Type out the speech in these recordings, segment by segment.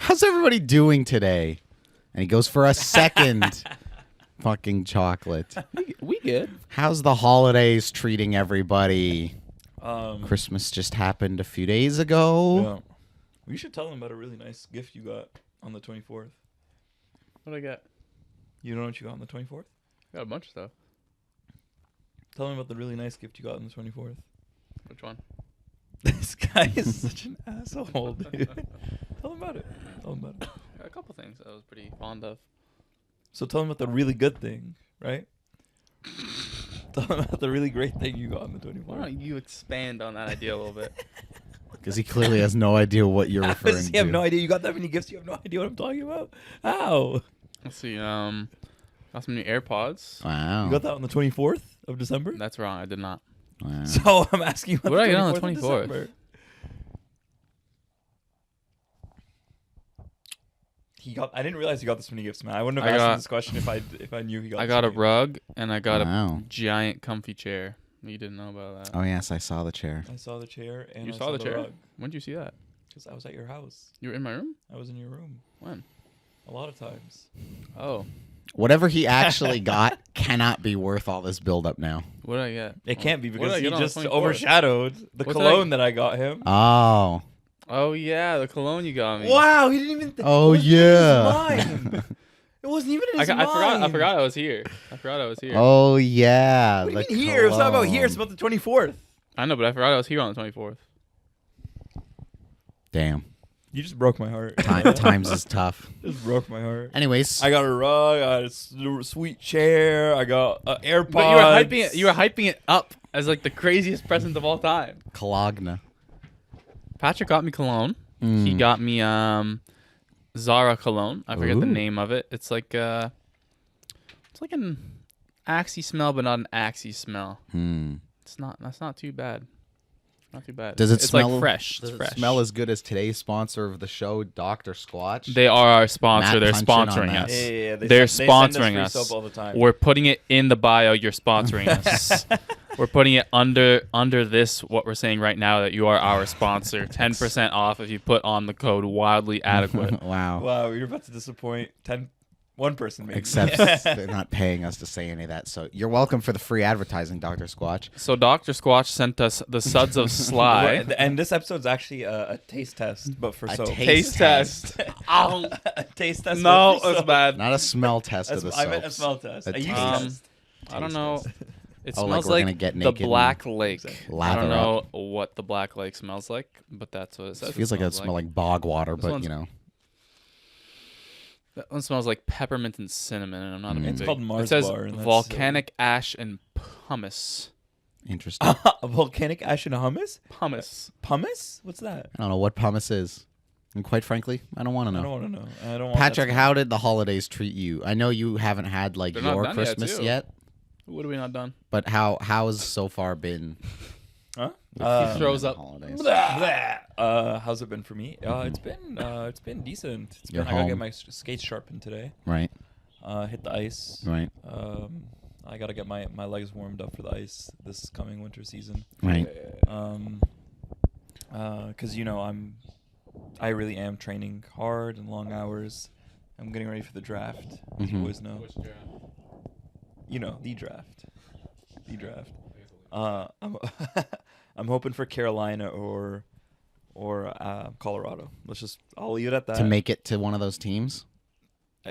how's everybody doing today? And he goes for a second fucking chocolate. We good. How's the holidays treating everybody? Christmas just happened a few days ago. Yeah. You should tell them about a really nice gift you got on the 24th. What did I get? You know what you got on the 24th? Got a bunch of stuff. Tell them about the really nice gift you got on the 24th. Which one? This guy is such an asshole, dude. Tell him about it. Tell him about it. A couple things I was pretty fond of. So tell him about the really good thing, right? Tell him about the really great thing you got on the 24th. Why don't you expand on that idea a little bit? Because he clearly has no idea what you're referring to. You have no idea. You got that many gifts. You have no idea what I'm talking about. How? Let's see. Got some new AirPods. Wow. You got that on the 24th of December? That's wrong. I did not. Wow. So I'm asking you about What the did I get on 24th the of 24th? December. I didn't realize he got this many gifts, man. I wouldn't have asked him this question if I knew he got. I got a rug and I got Wow. a giant comfy chair. You didn't know about that. Oh, yes, I saw the chair. I saw the chair and You I saw the chair? rug. When did you see that? Because I was at your house. You were in my room? I was in your room When? a lot of times. Oh. Whatever he actually got cannot be worth all this buildup now. What did I get? It can't be What did because I he get on the just 24th? overshadowed the What did cologne that I got him. Oh. Oh, yeah. The cologne you got me. Wow, he didn't even. Oh, it wasn't yeah. even in his mind. It wasn't even in his mind. I forgot I was here. Oh, yeah. What do you mean here? It's not about here. It's about the 24th. I know, but I forgot I was here on the 24th. Damn. You just broke my heart. Times is tough. Just broke my heart. Anyways. I got a rug. I got a sweet chair. I got AirPods. But you were hyping it up as like the craziest present of all time. Kalagna. Patrick got me cologne. He got me Zara cologne. I forget the name of it. It's like an Axe smell, but not an Axe smell. That's not too bad. Not too bad. Does it it's smell like fresh? Does It's it fresh. smell as good as today's sponsor of the show, Dr. Squatch? They are our sponsor. Matt They're punching on sponsoring that. us. Yeah, They're send us sponsoring free us. soap all the time. We're putting it in the bio. You're sponsoring us. We're putting it under this, what we're saying right now, that you are our sponsor. 10% off if you put on the code wildly adequate. Wow. Wow, you're about to disappoint one person, maybe. Except they're not paying us to say any of that. So you're welcome for the free advertising, Dr. Squatch. So Dr. Squatch sent us the suds of Sly. And this episode's actually a taste test, but for soap. Taste test. A taste test. No, but for it's soap. bad. Not a smell test of the I meant a soaps. smell test. A A use taste test. I don't know. It Oh, like smells we're like, gonna get the naked Black Lake. Exactly. I don't Lather know what the Black Lake smells like, but that's what it says. It feels like it smell like bog water, but one's- you know. That one smells like peppermint and cinnamon, and I'm not a big. It's called Mars It says Bar, and that's volcanic ash and pumice. Interesting. A volcanic ash and hummus? Pumice. Pumice? What's that? I don't know what pumice is. And quite frankly, I don't want to I know. don't want to know. I don't want Patrick, that to- how did the holidays treat you? I know you haven't had like They're not your done yet, Christmas too. yet, What have we not done? but how has so far been? Huh? He throws up. Holidays. How's it been for me? It's been decent. You're I gotta home. get my skates sharpened today. Right, Hit the ice. right, I gotta get my legs warmed up for the ice this coming winter season. right. Because I really am training hard and long hours. I'm getting ready for the draft, as you boys know. You know, the draft. The draft. I'm hoping for Carolina or Colorado. I'll leave it at that. To make it to one of those teams.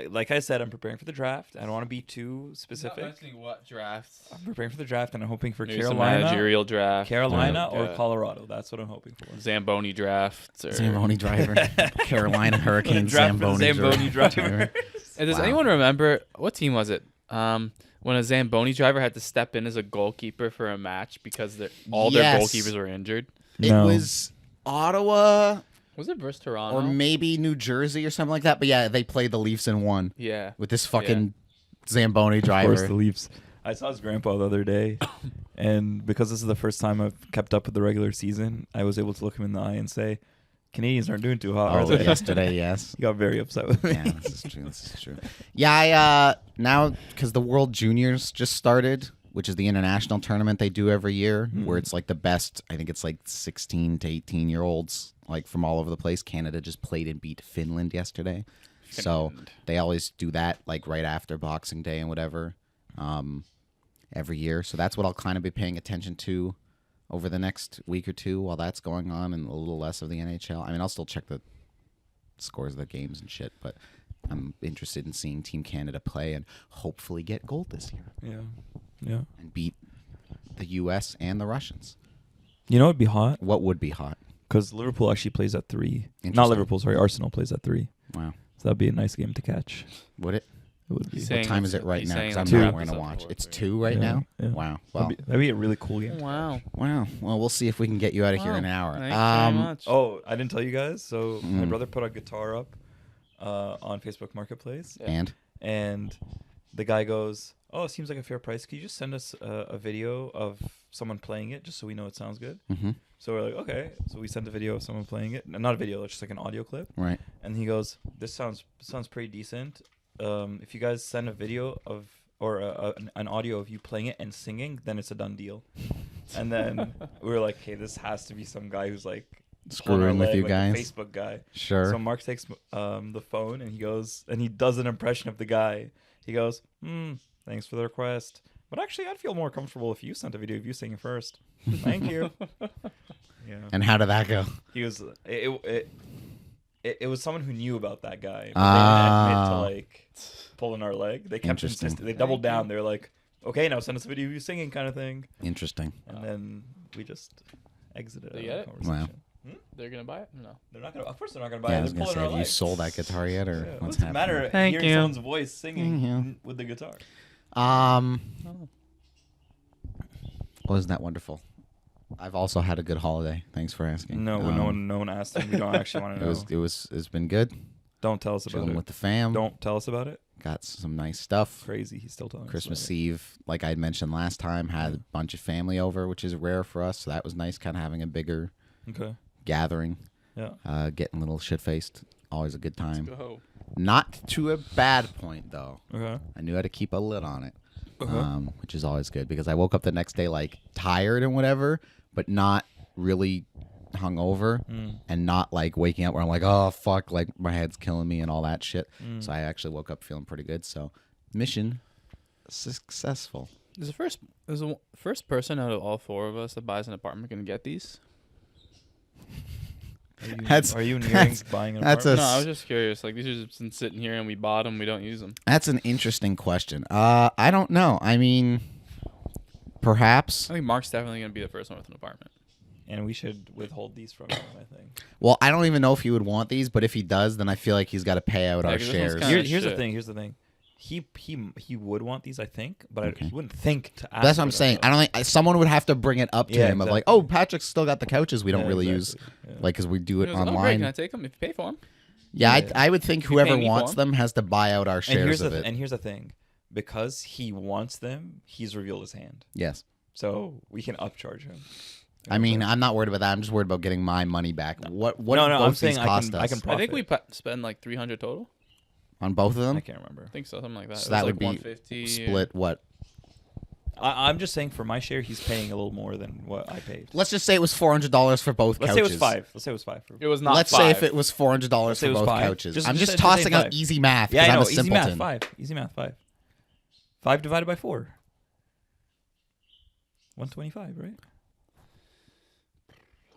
Like I said, I'm preparing for the draft. I don't want to be too specific. What drafts? I'm preparing for the draft, and I'm hoping for Maybe some Carolina, managerial draft. Carolina Yeah. or Colorado. That's what I'm hoping for. Zamboni drafts. Or... Zamboni driver, Carolina Hurricanes, Draft for the Zamboni driver. And does Wow. anyone remember what team was it? When a Zamboni driver had to step in as a goalkeeper for a match because all their Yes. goalkeepers were injured. It was Ottawa Was it versus Toronto? or maybe New Jersey or something like that. But yeah, they played the Leafs and won Yeah. with this fucking Zamboni driver. Of course, the Leafs. I saw his grandpa the other day, and because this is the first time I've kept up with the regular season, I was able to look him in the eye and say, Canadians aren't doing too hot, are Oh, they? yesterday, yes. He got very upset with me. Yeah, this is true. This is true. Yeah, I now because the World Juniors just started, which is the international tournament they do every year, where it's like the best. I think it's like 16 to 18-year-olds like from all over the place. Canada just played and beat Finland yesterday. So they always do that like right after Boxing Day and whatever every year. So that's what I'll kind of be paying attention to over the next week or two while that's going on, and a little less of the NHL. I mean, I'll still check the scores of the games and shit, but I'm interested in seeing Team Canada play and hopefully get gold this year. Yeah. And beat the U.S. and the Russians. You know what'd be hot? What would be hot? Because Liverpool actually plays at 3. Not Interesting. Liverpool, sorry. Arsenal plays at 3. Wow. So that'd be a nice game to catch. Would it? It would be. Saying What time is it it's- right he's now? saying Because I'm it's not two. going to episode watch. four, It's three. 2 right Yeah, now? yeah. Wow. Well, That'd be a really cool game. Wow. wow. Well, we'll see if we can get you out of here in an hour. Thanks very much. Oh, I didn't tell you guys. So my Mm. brother put a guitar up on Facebook Marketplace, And? the guy goes, "Oh, it seems like a fair price. Can you just send us a video of someone playing it, just so we know it sounds good?" Mm-hmm. So we're like, "Okay." So we sent a video of someone playing it. Not a video, just like an audio clip. Right. And he goes, "This sounds pretty decent. If you guys send a video of or an audio of you playing it and singing, then it's a done deal." And then we were like, "Hey, this has to be some guy who's like pulling our Screwing with leg, you like guys. a Facebook guy." Sure. So Mark takes the phone and he goes and he does an impression of the guy. He goes, "Thanks for the request, but actually, I'd feel more comfortable if you sent a video of you singing first. Thank you." Yeah. And how did that go? He was it was someone who knew about that guy. But they didn't admit to like pulling our leg. They kept Interesting. insisting. They doubled down. They're like, "Okay, now send us a video of you singing," kind of thing. Interesting. And then we just exited They out get of it? the conversation. They're gonna buy it? No. They're not gonna. Of course, they're not gonna buy Yeah, it. I was They're going to pulling say, our have you legs. sold that guitar yet, or Yeah. what's What's the happening? matter? Thank Hearing you. someone's voice singing Thank with the guitar. Wasn't that wonderful? I've also had a good holiday. Thanks for asking. No, no one asked them. We don't actually want to know. It's been good. Don't tell us about Chilling it. with the fam. Don't tell us about it. Got some nice stuff. Crazy. He's still telling Christmas us about Eve, like I mentioned last time, had a bunch of family over, which is rare for us. So that was nice, kind of having a bigger it. Okay. gathering. Yeah. Getting a little shit faced. Always a good time. Go. Not to a bad point though. Okay. I knew how to keep a lid on it, Okay. which is always good because I woke up the next day like tired and whatever, but not really hungover and not like waking up where I'm like, oh fuck, like my head's killing me and all that shit. So I actually woke up feeling pretty good. So mission successful. Is the first person out of all 4 of us that buys an apartment gonna get these? Are you nearing buying an that's apartment? No, I was just curious. Like these are just been sitting here and we bought them. We don't use them. That's an interesting question. I don't know. I mean, perhaps. I think Mark's definitely gonna be the first one with an apartment. And we should withhold these from him, I think. Well, I don't even know if he would want these, but if he does, then I feel like he's got to pay out Yeah, our 'cause this one's shares. kinda- Here's the shit. thing. Here's the thing. He would want these, I think, but Okay. he wouldn't think to ask. That's what for I'm them, saying. though. I don't think someone would have to bring it up to Yeah, him of like, exactly. oh, Patrick's still got the couches. We don't Yeah, really exactly. use Yeah. like because we do it He goes, "Oh, great, online. can I take them if you pay for them?" Yeah, Yeah. I would think If you pay whoever me for wants them. them has to buy out our And shares of it. here's the thing, because he wants them, he's revealed his hand, Yes. so we can upcharge him. I mean, I'm not worried about that. I'm just worried about getting my money back. What No, did I'm both saying these I cost can- us I can I think we Profit. spend like 300 total. on both of them? I can't remember. I think so, something like that. So It that was would like be 150 Split what? I'm just saying for my share, he's paying a little more than what I paid. Let's just say it was $400 for both Let's couches. say it was 5. Let's say it was 5. It was not. Let's 5. say if it was $400 Let's say for it was both 5. couches. Just- I'm just just say tossing out 5. easy math Yeah, because I I'm know. a Easy math. simpleton. 5. Easy math. 5. 5 divided by 4. 125, right?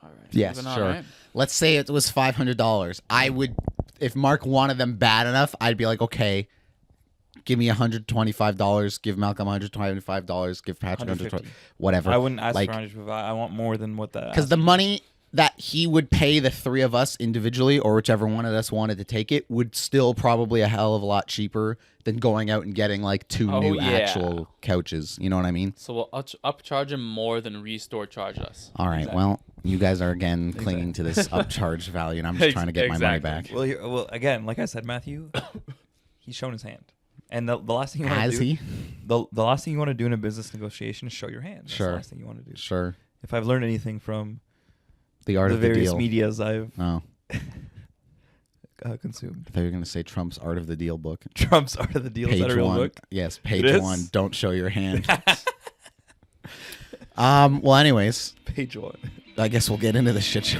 All right. Yes, Moving on, sure. right? Let's say it was $500. I would, if Mark wanted them bad enough, I'd be like, okay, give me $125. Give Malcolm $125. Give Patrick $125. Whatever. I wouldn't ask Like, for 125. I want more than what that. because the money that he would pay the 3 of us individually, or whichever one of us wanted to take it, would still probably a hell of a lot cheaper than going out and getting like 2 Oh, new yeah. actual couches. You know what I mean? So we'll upcharge him more than Restore charged us. All right. Exactly. Well, you guys are again clinging to this upcharge value, and I'm just trying to get my money back. Well, again, like I said, Matthew, he's shown his hand, and the last thing you want to Has do, he? the last thing you want to do in a business negotiation is show your hand. That's Sure. the last thing you want to do. Sure. If I've learned anything from The art the of the various deal. medias I've Oh, consumed, I thought you were going to say Trump's Art of the Deal book. Trump's Art of the Deal is Page that a real 1. book? Yes, It page is? 1. Don't show your hand. Well, anyways, Page 1. I guess we'll get into the shit show.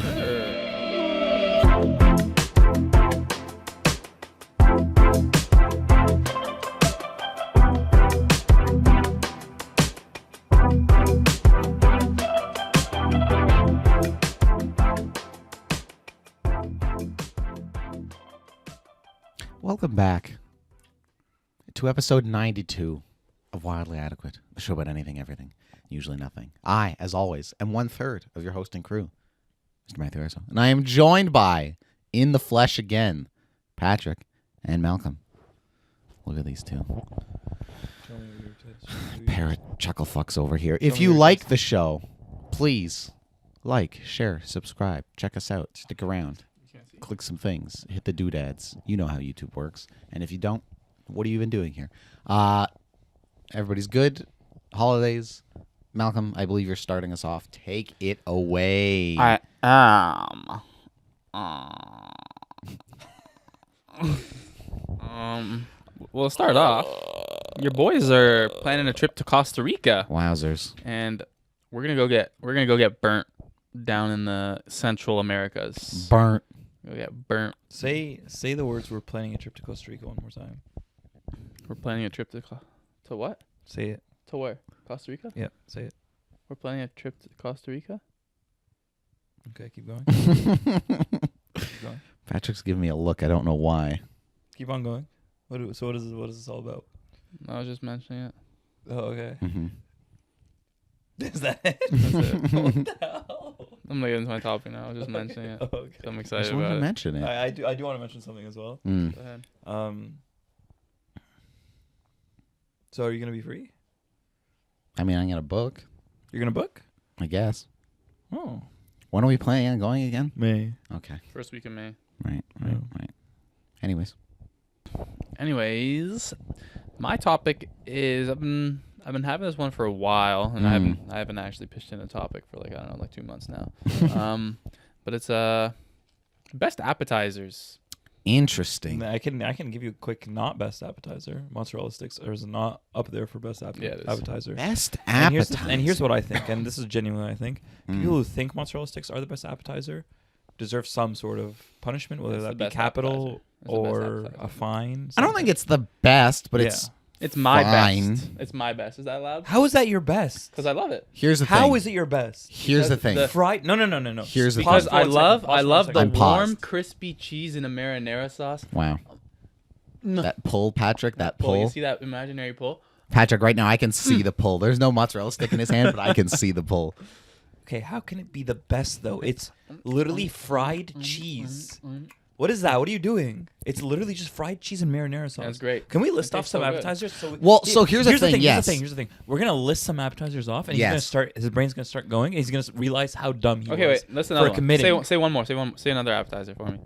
Welcome back to episode 92 of Wildly Adequate, the show about anything, everything, usually nothing. I, as always, am 1/3 of your hosting crew, Mr. Matthew Arso, and I am joined by, in the flesh again, Patrick and Malcolm. Look at these two. Parrot chuckle fucks over here. If you like the show, please like, share, subscribe, check us out, stick around. Click some things, hit the doodads. You know how YouTube works. And if you don't, what are you even doing here? Everybody's good. Holidays. Malcolm, I believe you're starting us off. Take it away. I am. We'll start off. Your boys are planning a trip to Costa Rica, Wowzers. and we're gonna go get burnt down in the Central Americas. Burnt. Go get burnt. Say the words. We're planning a trip to Costa Rica one more time. We're planning a trip to what? Say it. To where? Costa Rica? Yeah, say it. We're planning a trip to Costa Rica. Okay, keep going. Keep going. Patrick's giving me a look. I don't know why. Keep on going. What is this all about? I was just mentioning it. Oh, okay. Mm-hmm. Is that it? That's it. What the hell? I'm not getting into my topic now. I was just mentioning it. Okay. I'm I excited just wanted about to it. mention it. I do want to mention something as well. Mm. Go ahead. So are you gonna be free? I mean, I'm going to book, You're gonna book? I guess. Oh, When are we planning on going again? May. Okay. First week of May. Right. Anyways. Anyways, my topic is I've been having this one for a while, and I haven't actually pitched in a topic for like 2 months now. But it's best appetizers. Interesting. I can give you a quick not best appetizer. Mozzarella sticks is not up there for best appetizer. Best And appetizer. here's what I think, and this is genuinely I think. People who think mozzarella sticks are the best appetizer deserve some sort of punishment, whether It's the that be best capital appetizer. It's the best or appetizer. a fine. I don't think it's the best, but Yeah. It's my Fine. best. It's my best. Is that loud? How is that your best? Because I love it. here's the thing. How is it your best? Here's the Because thing. the- Fried? No. Here's the Because thing. I love the I'm paused. warm, crispy cheese in a marinara sauce. Wow. That pull, Patrick, that Pull. You pull. see that imaginary pull? Patrick, right now I can see the pull. There's no mozzarella stick in his hand, but I can see the pull. Okay, how can it be the best though? It's literally fried cheese. What is that? What are you doing? It's literally just fried cheese and marinara sauce. That's great. Can we list That off tastes some so good. appetizers? So here's the thing, yes. Here's the thing. We're gonna list some appetizers off, and he's gonna Yes. start. His brain's gonna start going, and he's gonna realize how dumb he Okay, was. wait. Listen, for another one. committing. Say one more. Say another appetizer for me.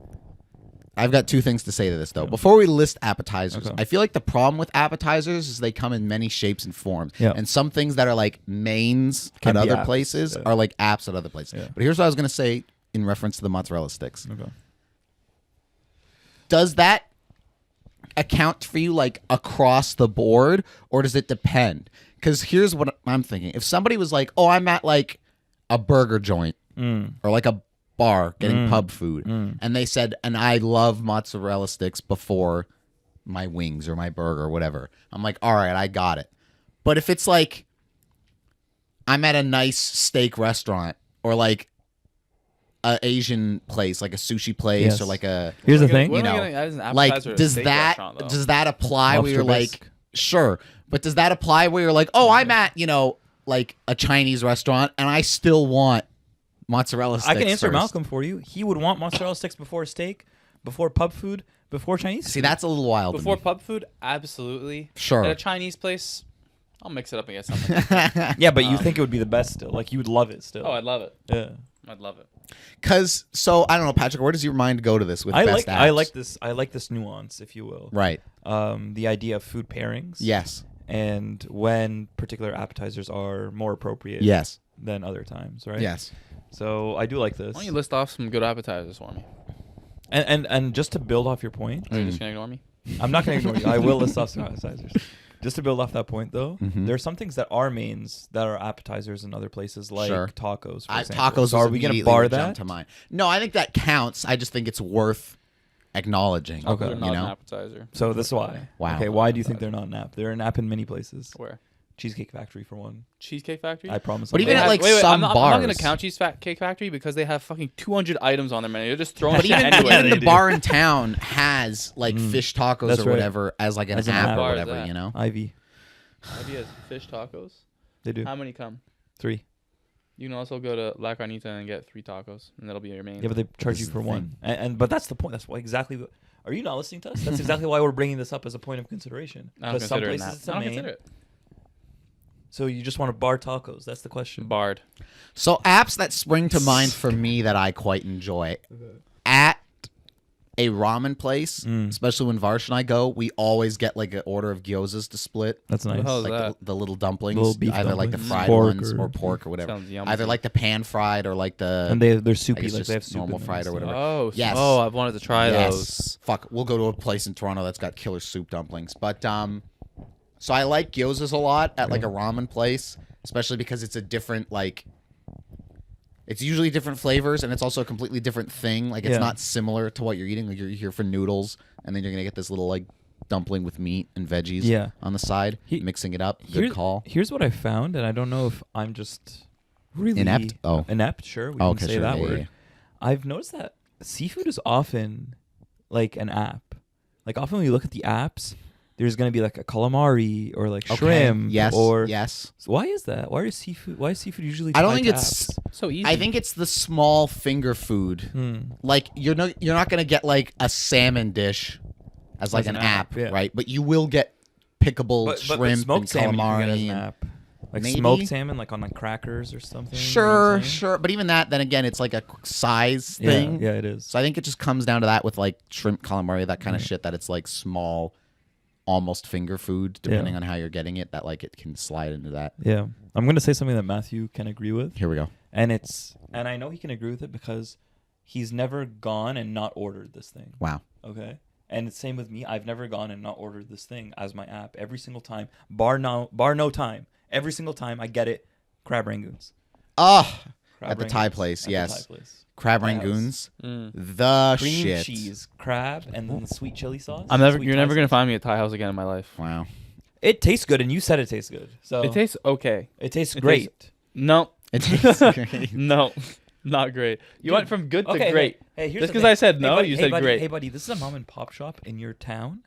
I've got two things to say to this, though. Before we list appetizers, Okay. I feel like the problem with appetizers is they come in many shapes and forms. Yeah. And some things that are like mains Can at be other apps, places yeah. are like apps at other places. Yeah. But here's what I was going to say in reference to the mozzarella sticks. Okay. Does that account for you like across the board, or does it depend? Because here's what I'm thinking. If somebody was like, oh, I'm at like a burger joint or like a bar getting pub food, and they said, and I love mozzarella sticks before my wings or my burger or whatever, I'm like, all right, I got it. But if it's like I'm at a nice steak restaurant or like a Asian place, like a sushi place Yes. or like a Here's the What am I thing. you know, gonna add as an like appetizer at a does steak that restaurant, though? does that apply where you're Lobster like bisque. sure, but does that apply where you're like, oh, I'm at like a Chinese restaurant and I still want mozzarella sticks? I can answer first. Malcolm for you. He would want mozzarella sticks before steak, before pub food, before Chinese. See, that's a little wild. Before to me. pub food, absolutely. Sure. At a Chinese place, I'll mix it up and get something. Yeah, but you think it would be the best still? Like you would love it still? Oh, I'd love it. yeah. I'd love it. Because I don't know, Patrick. Where does your mind go to this with I best like apps? I like this nuance, if you will. Right. The idea of food pairings. Yes. And when particular appetizers are more appropriate. Yes. Than other times, right? Yes. So I do like this. Why don't you list off some good appetizers for me? And just to build off your point, Or are you just gonna ignore me? I'm not going to ignore you. I will list off some appetizers. Just to build off that point, though, Mhm. there are some things that are mains that are appetizers in other places, like Sure. tacos. For example. Tacos. So are we going to bar that? Jump to mind. No, I think that counts. I just think it's worth acknowledging. Okay. They're not You an know. appetizer. So this is why. Wow. Okay, why do you think they're not an app? They're an app in many places. Where? Cheesecake Factory for one. Cheesecake Factory. I promise. But I'm even not- at, like, wait, some I'm not gonna bars. count Cheesecake Factory because they have fucking 200 items on their menu. They're just throwing But shit even, anywhere. even they the do. bar in town has like fish tacos That's or right. whatever as like an As an app app. or Bar is whatever, that? you know. Ivy. Ivy has fish tacos. They do. How many come? 3. You can also go to La Carnita and get 3 tacos, and that'll be your main. Yeah, but they charge this you is for the one. And but that's the point. That's why exactly. Are you not listening to us? That's exactly why we're bringing this up as a point of consideration. I don't Because some consider it. places it's I a don't main. consider it. So you just want to bar tacos? That's the question. Barred. So apps that spring to mind for me that I quite enjoy at a ramen place, especially when Varsh and I go, we always get like an order of gyozas to split. That's What the nice. hell is Like that? the little dumplings, Little beef either like the dumplings. fried Pork ones or pork or whatever. Sounds yummy. Either like the pan fried or like the And they're I soupy. guess Like just they have soup normal in them fried or and whatever. Oh, Yes. Oh, I've wanted to try those. Fuck, we'll go to a place in Toronto that's got killer soup dumplings. But so I like gyozas a lot at like a ramen place, especially because it's a different like. It's usually different flavors, and it's also a completely different thing. Like it's Yeah. not similar to what you're eating. Like you're here for noodles, and then you're gonna get this little like dumpling with meat and veggies Yeah. on the side, mixing it up. Good call. Here's what I found, and I don't know if I'm just really Inept? Oh. inept. Sure, we Oh, can okay, say sure, that yeah, word. yeah. I've noticed that seafood is often like an app. Like often when you look at the apps, there's gonna be like a calamari or like Okay, shrimp. Yes. Or yes. why is that? Why is seafood usually? I don't tied think to it's. apps? So easy. I think it's the small finger food. Hmm. Like you're not gonna get like a salmon dish as like As an an app, app, yeah. right? But you will get pickable shrimp smoked and salmon you can get as calamari. an and- app. Like Maybe. smoked salmon, like on like crackers or something. you know what Sure, I'm saying? sure. But even that, then again, it's like a size Yeah, thing. yeah, it is. So I think it just comes down to that with like shrimp, calamari, that kind of shit. That it's like small, almost finger food, depending on how you're getting it. That like it can slide into that. Yeah, I'm gonna say something that Matthew can agree with. Here we go. And I know he can agree with it because he's never gone and not ordered this thing. Wow. Okay. And it's same with me. I've never gone and not ordered this thing as my app every single time, bar no time. Every single time I get it, crab rangoons. Oh, Crab at the Thai rangoons. place, At the yes. Thai place. crab Yes. rangoons. Mm. The Cream shit. cheese, crab, and then the sweet chili sauce. You're Sweet never Thai gonna sauce. find me at Thai house again in my life. Wow. It tastes good, and you said it tastes good. So It tastes okay. it tastes it great. No, It tastes great. no, not great. You went from good to Okay, great. Hey, here's Just the 'cause thing. I said no, buddy, you hey, said buddy, great. Hey, buddy, this is a mom and pop shop in your town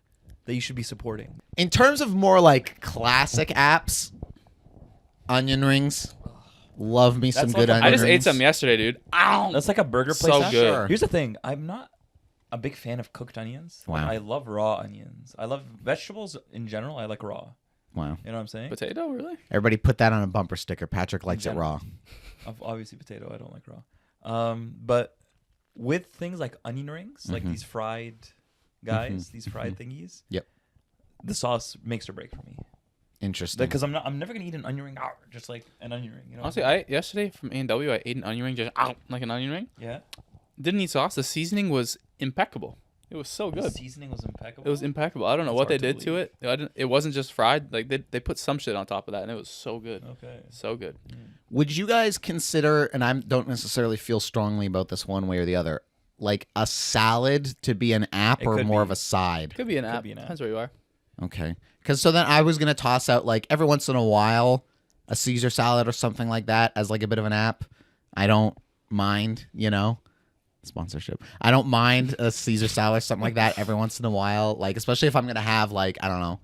that you should be supporting. In terms of more like classic apps, onion rings. Love me some That's good like a- onion I just ate rings. some yesterday, dude. Ow! That's like a burger place. So app. good. Sure. Here's the thing. I'm not a big fan of cooked onions. Like, Wow. I love raw onions. I love vegetables in general. I like raw. Wow. You know what I'm saying? Potato, really? Everybody put that on a bumper sticker. Patrick likes it raw. Obviously potato. I don't like raw. But with things like onion rings, like these fried guys, these fried thingies. Yep. The sauce makes or break for me. Interesting. Because I'm never gonna eat an onion ring just like an onion ring. You know. Honestly, yesterday from A&W, I ate an onion ring, just like an onion ring. Yeah. Didn't need sauce. The seasoning was impeccable. It was so The good. seasoning was impeccable. It was impeccable. I don't know That's what they hard to did to it. It wasn't just fried. Like they put some shit on top of that, and it was so good. Okay. So good. Would you guys consider, and I don't necessarily feel strongly about this one way or the other, like a salad to be an app It or could more be. of a side? Could be an Could app. be an app. Depends where you are. Okay. Because so then I was going to toss out like every once in a while a Caesar salad or something like that as like a bit of an app. I don't mind, sponsorship. I don't mind a Caesar salad or something like that every once in a while. Like, especially if I'm going to have like, I don't know.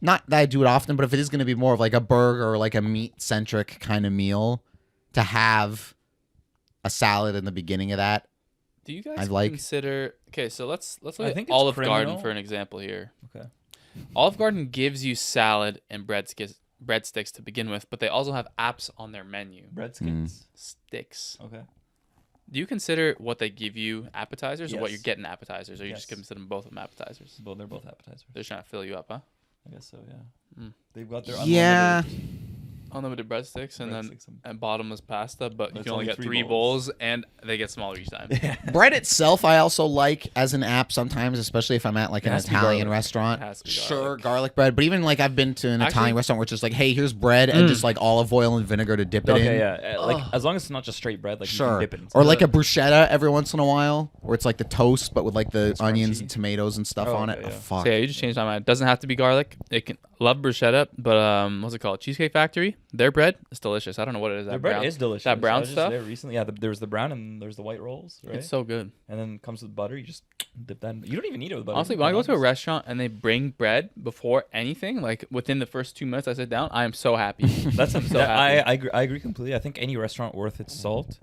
Not that I do it often, but if it is going to be more of like a burger or like a meat-centric kind of meal, to have a salad in the beginning of that. Do you guys I'd like- consider? Okay, so let's look I at think it's Olive Garden criminal. for an example here. Okay. Olive Garden gives you salad and breadsticks to begin with, but they also have apps on their menu. Breadskins. Sticks. Okay. Do you consider what they give you appetizers or what Yes. you're getting appetizers, or you just Yes. consider them both of them appetizers? Well, they're both appetizers. They're just trying to fill you up, huh? I guess so. Yeah. Mm. They've got their Yeah. Unlimited breadsticks and Breadsticks then and bottomless pasta, but you It's can only only get 3 3 bowls, and they get smaller each time. Bread itself, I also like as an app sometimes, especially if I'm at like It an has to be Italian garlic. restaurant. It has to be Sure, garlic. garlic bread. But even like I've been to an Actually- Italian restaurant where it's just like, hey, here's bread and just like olive oil and vinegar to dip it in. Okay, yeah. Like as long as it's not just straight bread, like you Sure. can dip it in Or like a something. bruschetta every once in a while, where it's like the toast, but with like the onions crunchy. and tomatoes and stuff Oh, on okay, it. Oh, yeah. fuck. So yeah, you just changed my mind. It doesn't have to be garlic. It can love bruschetta, but what's it called? Cheesecake Factory. Their bread is delicious. I don't know what it is. Their bread is delicious. That brown I was just stuff. there recently. Yeah, there's the brown and there's the white rolls, right? It's so good. And then it comes with butter. You just dip that in. You don't even eat it with butter. Honestly, when I go to a restaurant and they bring bread before anything, like within the first 2 minutes I sit down, I am so happy. That's I'm so happy. I agree completely. I think any restaurant worth its salt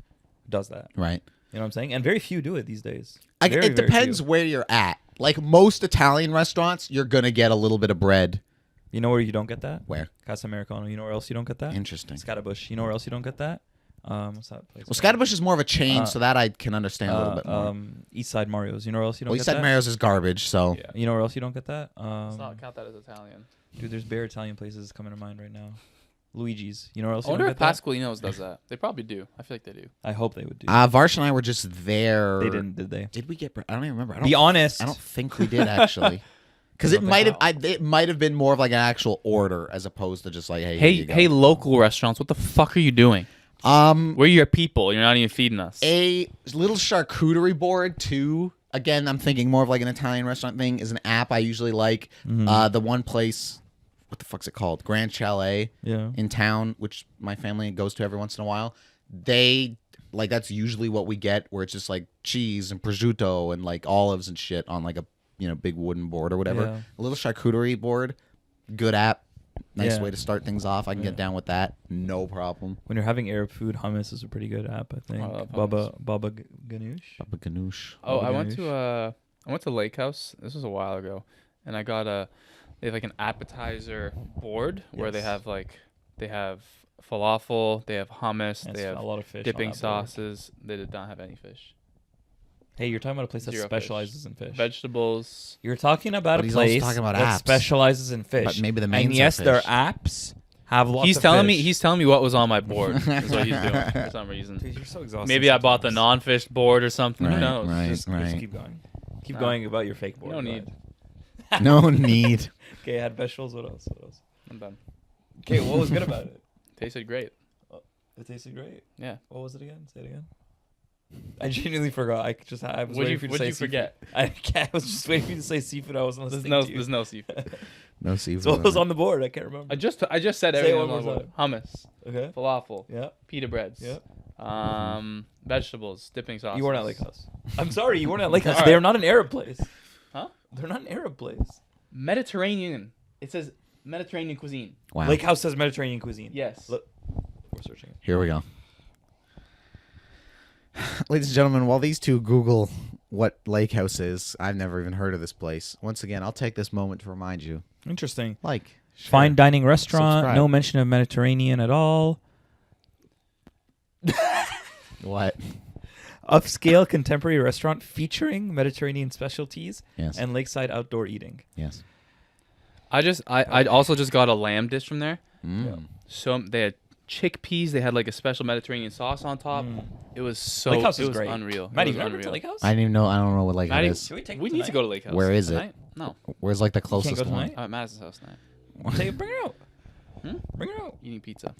does that. Right. You know what I'm saying? And very few do it these days. It depends where you're at. Like most Italian restaurants, you're gonna get a little bit of bread. You know where you don't get that? Where? Casa Americano. You know where else you don't get that? Interesting. Scatterbush. You know where else you don't get that? What's that place? Well, Scatterbush is more of a chain, so that I can understand a little bit more. East Side Mario's. You know where else you don't Well, get East Side that? Mario's is garbage, so. Yeah. You know where else you don't get that? Let's not count that as Italian. Dude, there's bare Italian places coming to mind right now. Luigi's. You know where else I you wonder don't if get that? Pasqualino's does that. They probably do. I feel like they do. I hope they would do. Varsh and I were just there. They didn't, did they? Did we get bread? I don't even remember. Be honest. I don't think we did, actually. Because it might have been more of like an actual order as opposed to just like, hey, here you go. Hey, local restaurants, what the fuck are you doing? We're your people. You're not even feeding us. A little charcuterie board too. Again, I'm thinking more of like an Italian restaurant thing. Is an app I usually like. The one place, what the fuck's it called? Grand Chalet in town, which my family goes to every once in a while. They like that's usually what we get, where it's just like cheese and prosciutto and like olives and shit on like a big wooden board or whatever. Yeah. A little charcuterie board, good app. Nice way to start things off. I can get down with that. No problem. When you're having Arab food, hummus is a pretty good app, I think. Baba Ganoush. Baba Ganoush. Oh, Baba I went ganoush. to Lake House. This was a while ago, and I got they have like an appetizer board where they have falafel, they have hummus, And they have a lot of fish on dipping that board. sauces. They did not have any fish. Hey, you're talking about a place that Zero specializes in fish. Vegetables. You're talking about But a he's also place talking about that apps. specializes in fish. But maybe the mains And are yes, their fish. apps have lots He's of telling fish. me what was on my board. Is what he's doing for some reason. Dude, you're so exhausted. Maybe I bought the sometimes. non-fish board or something. Who Right, knows? right. Just keep going. Keep Nah. going about your fake board. No Go need. ahead. No need. Okay, I had vegetables. What else? I'm done. Okay, what was good about it? Tasted great. It tasted great. Yeah. What was it again? Say it again. I genuinely forgot. I was What'd waiting you- for you to what'd say you seafood. forget? I was just waiting for you to say seafood. I wasn't listening to you. There's no seafood. No seafood. So what was on the board? I can't remember. I just said Say everything. it on one the more board. Hummus, Okay. falafel, Yeah. pita breads, Yeah. vegetables, dipping sauces. You weren't at Lake House. I'm sorry, you weren't at Lake House. All They're right. not an Arab place. Huh? They're not an Arab place. Mediterranean. It says Mediterranean cuisine. Wow. Lake House says Mediterranean cuisine. Yes. Look, we're searching it. Here we go. Ladies and gentlemen, while these two Google what Lake House is, I've never even heard of this place. Once again, I'll take this moment to remind you. Interesting. Share. Fine dining restaurant. Subscribe. No mention of Mediterranean at all. What? Upscale contemporary restaurant featuring Mediterranean specialties Yes. and lakeside outdoor eating. Yes. I also just got a lamb dish from there. Mm. So they had chickpeas. They had like a special Mediterranean sauce on top. It was so Lake House it is was great. unreal. Maddie, It you was never been to unreal. Lake House? I don't even know. I don't know what Lake Maddie, House is. Should we take we them need to go to Lake House. Where is it? tonight? No, Where's like the can't go closest tonight? one? I'm at Madison's house tonight. Bring her out. Hmm? Bring her out. Eating pizza.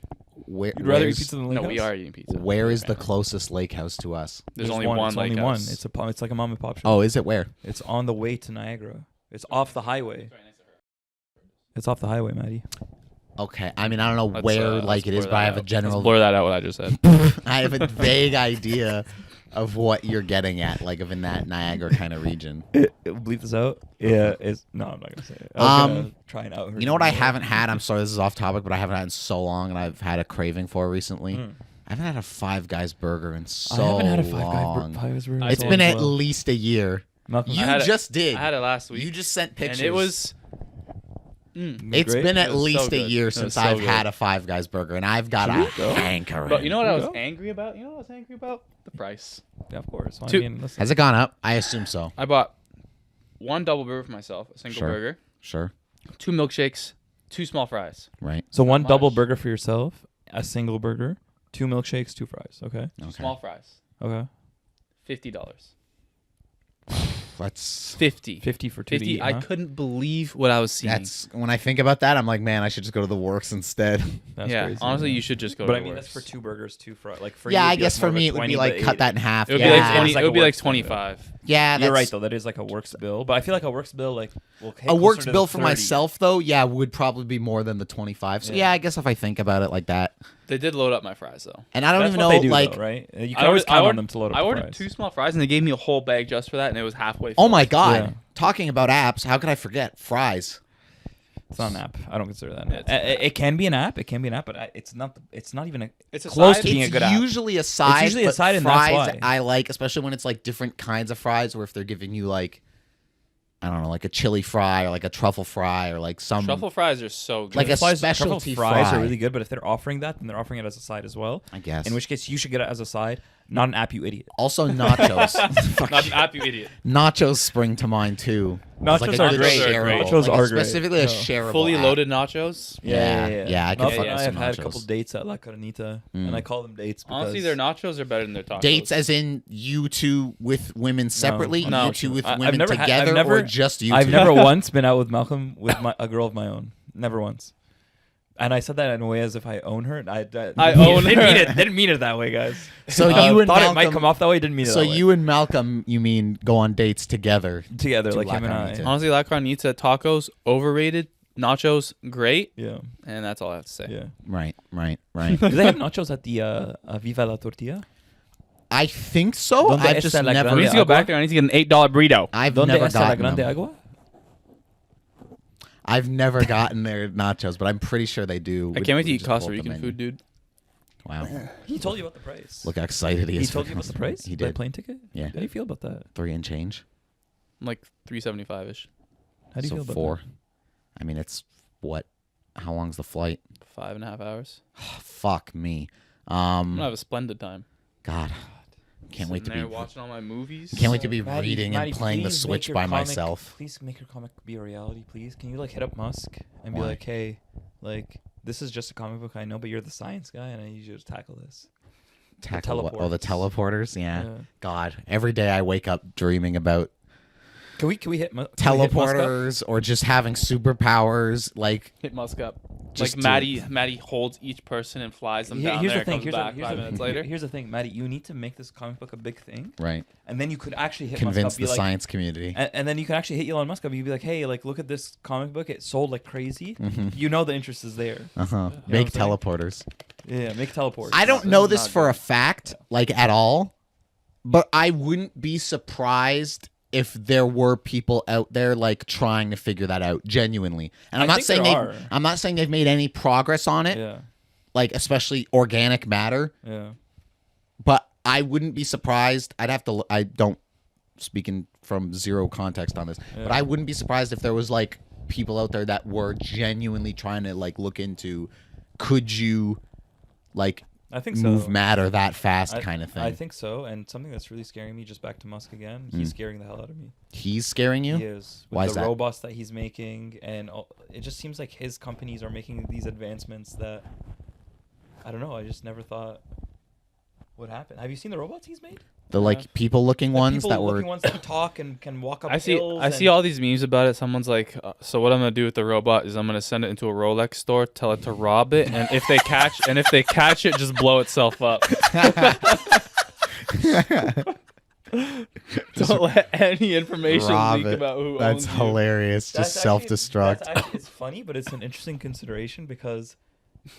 Where, You'd rather eat where's- pizza than Lake No, House? we are eating pizza. Where is the Family. closest lake house to us? There's only one It's Lake only House. one. It's like a mom and pop shop. Oh, is it where? It's on the way to Niagara. It's off the highway. It's off the highway, Maddie. Okay. I mean, I don't know Let's, where let's like it is, blur but I that have a out. general. Let's blur that out. What I just said. I have a vague idea of what you're getting at, like of in that Niagara kind of region. Bleep this out. Yeah, it's no, I'm not gonna say it. I was gonna try and out. You know what I haven't had? I'm sorry, this is off topic, but I haven't had in so long, and I've had a craving for recently. I haven't had a Five Guys burger in so I haven't had a long. Five Guys burger. It's been at least a year. Malcolm, You I had it- just did. I had it last week. You just sent pictures. And it was. It's great. been at It was least so a good. year It was since so I've good. had a Five Guys burger, and I've got a hankering. But you know what I was Go. angry about? You know what I was angry about? The price. Yeah, of course. Well, Two- I mean, listen. Has it gone up? I assume so. I bought one double burger for myself, a single Sure. burger, Sure. 2 milkshakes, 2 small fries. Right. So one much. double burger for yourself, a single burger, 2 milkshakes, 2 fries. Okay. Okay. Small fries. Okay. $50. Let's. 50. 50 for 2 to 50. eat, I huh? couldn't believe what I was seeing. That's when I think about that. I'm like, man, I should just go to the works instead. That's yeah, crazy, honestly, man. you should just go But to I mean, Works. that's for 2 burgers, 2 fries. Like for Yeah, you, I it'd be guess like for more of a me it would 20, be like but cut 80. that in half. It would yeah. be like 20. It's like It would a be like works thing, 25. Yeah, You're right though. That is like a works bill, but I feel like a works bill will hit a works closer to bill the for 30. myself though. Yeah, would probably be more than the 25. So yeah, I guess if I think about it like that. They did load up my fries though. And I don't That's even what know they do, like though, right? You can always count on them to load up. I the ordered fries. 2 small fries and they gave me a whole bag just for that, and it was halfway filled. oh my god. Yeah. Talking about apps, how could I forget fries? It's not an app. I don't consider that an app. Yeah, It can be an app. It can be an app, but it's not. It's not even It's a close side. to being a It's good app. usually a side. It's usually a but side, and that's fries why. I like, especially when it's like different kinds of fries, or if they're giving you like, I don't know, like a chili fry or like a truffle fry or like some Truffle fries are so good. Like a Truffle specialty fries fry. are really good, but if they're offering that, then they're offering it as a side as well. I guess. In which case, you should get it as a side, not an app, you idiot. Also nachos. Fuck Not you. an app, you idiot. Nachos spring to mind too. Nachos It's like are a good great. shareable- Nachos like are great. specifically a Yeah. shareable Fully app. loaded nachos. Yeah, I can Malcolm fuck and with I have some had a nachos. couple dates at La Coronita, and I call them dates because Honestly, their nachos are better than their tacos. Dates as in you two with women separately, No. you two with I've women never had- I've together, never- or just you I've two? never once been out with Malcolm with a girl of my own. Never once. And I said that in a way as if I own her. I own didn't her. mean it. Didn't mean it that way, guys. So you and thought Malcolm, it might come off that way. Didn't mean it. So that way. you and Malcolm, you mean go on dates together? together, to like La him and I. Carnita. Honestly, La Carnita tacos overrated. Nachos great, Yeah, and that's all I have to say. yeah. Right. Do they have nachos at the Viva la Tortilla? I think so. Donde I've está just la never. We need to go back there. I need to get an $8 burrito. I've Donde never está la gotten grande them. agua? I've never gotten their nachos, but I'm pretty sure they do. I We- can't wait to we eat just pull up Costa the Rican menu. food, dude. Wow. He told you about the price. Look how excited he is. He for told you about the Costa price. Rica. He The did. plane ticket. Yeah. How do you feel about that? 3 and change. Like $3.75 ish, How do you So feel about 4. I mean, it's what? How long's the flight? 5.5 hours. Fuck me. I'm gonna have a splendid time. God. Can't wait to Sitting be. there watching all my movies. Can't wait to be Matty, reading Matty, and playing the please Switch make your by comic- myself. Please make your comic be a reality, please. Can you hit up Musk and be Why? like, hey, this is just a comic book, I know, but you're the science guy, and I need you to tackle this. Tackle what? Oh, the teleporters. Yeah. Yeah. God. Every day I wake up dreaming about Can we hit Musk up? teleporters or just having superpowers. Like, Hit Musk up. Just Like to- Maddie holds each person and flies them Here- down here's there. the thing. Comes back 5 minutes later. Here's the thing, Matty. You need to make this comic book a big thing, right. and then you could actually hit Convince Musk up, the be like, science community. and then you can actually hit Elon Musk up. You'd be like, hey, like, look at this comic book. It sold like crazy. You know the interest is there. Uh-huh. what Make I'm saying? teleporters. Yeah, make teleport. I don't This know is this not for a good. fact, like at all, but I wouldn't be surprised if there were people out there like trying to figure that out genuinely. And I'm I not think saying there I'm not saying they've made any progress on it, Yeah, like especially organic matter, yeah. but I wouldn't be surprised. I don't speaking from zero context on this, but I wouldn't be surprised if there was like people out there that were genuinely trying to like look into could you like I think so. move matter that fast kind of thing. I think so. And something that's really scaring me, just back to Musk again, he's scaring the hell out of me. He's scaring you? He is. With Why the is that? robots that he's making, and it just seems like his companies are making these advancements that, I don't know, I just never thought would happen. Have you seen the robots he's made? The like people looking The ones people that looking were ones that can talk and can walk up I see hills. I see all these memes about it. Someone's like, so what I'm gonna do with the robot is I'm gonna send it into a Rolex store, tell it to rob it, and if they catch it, just blow itself up. Don't let any information rob leak it. about who That's owns hilarious. Just self-destruct. It's funny, but it's an interesting consideration because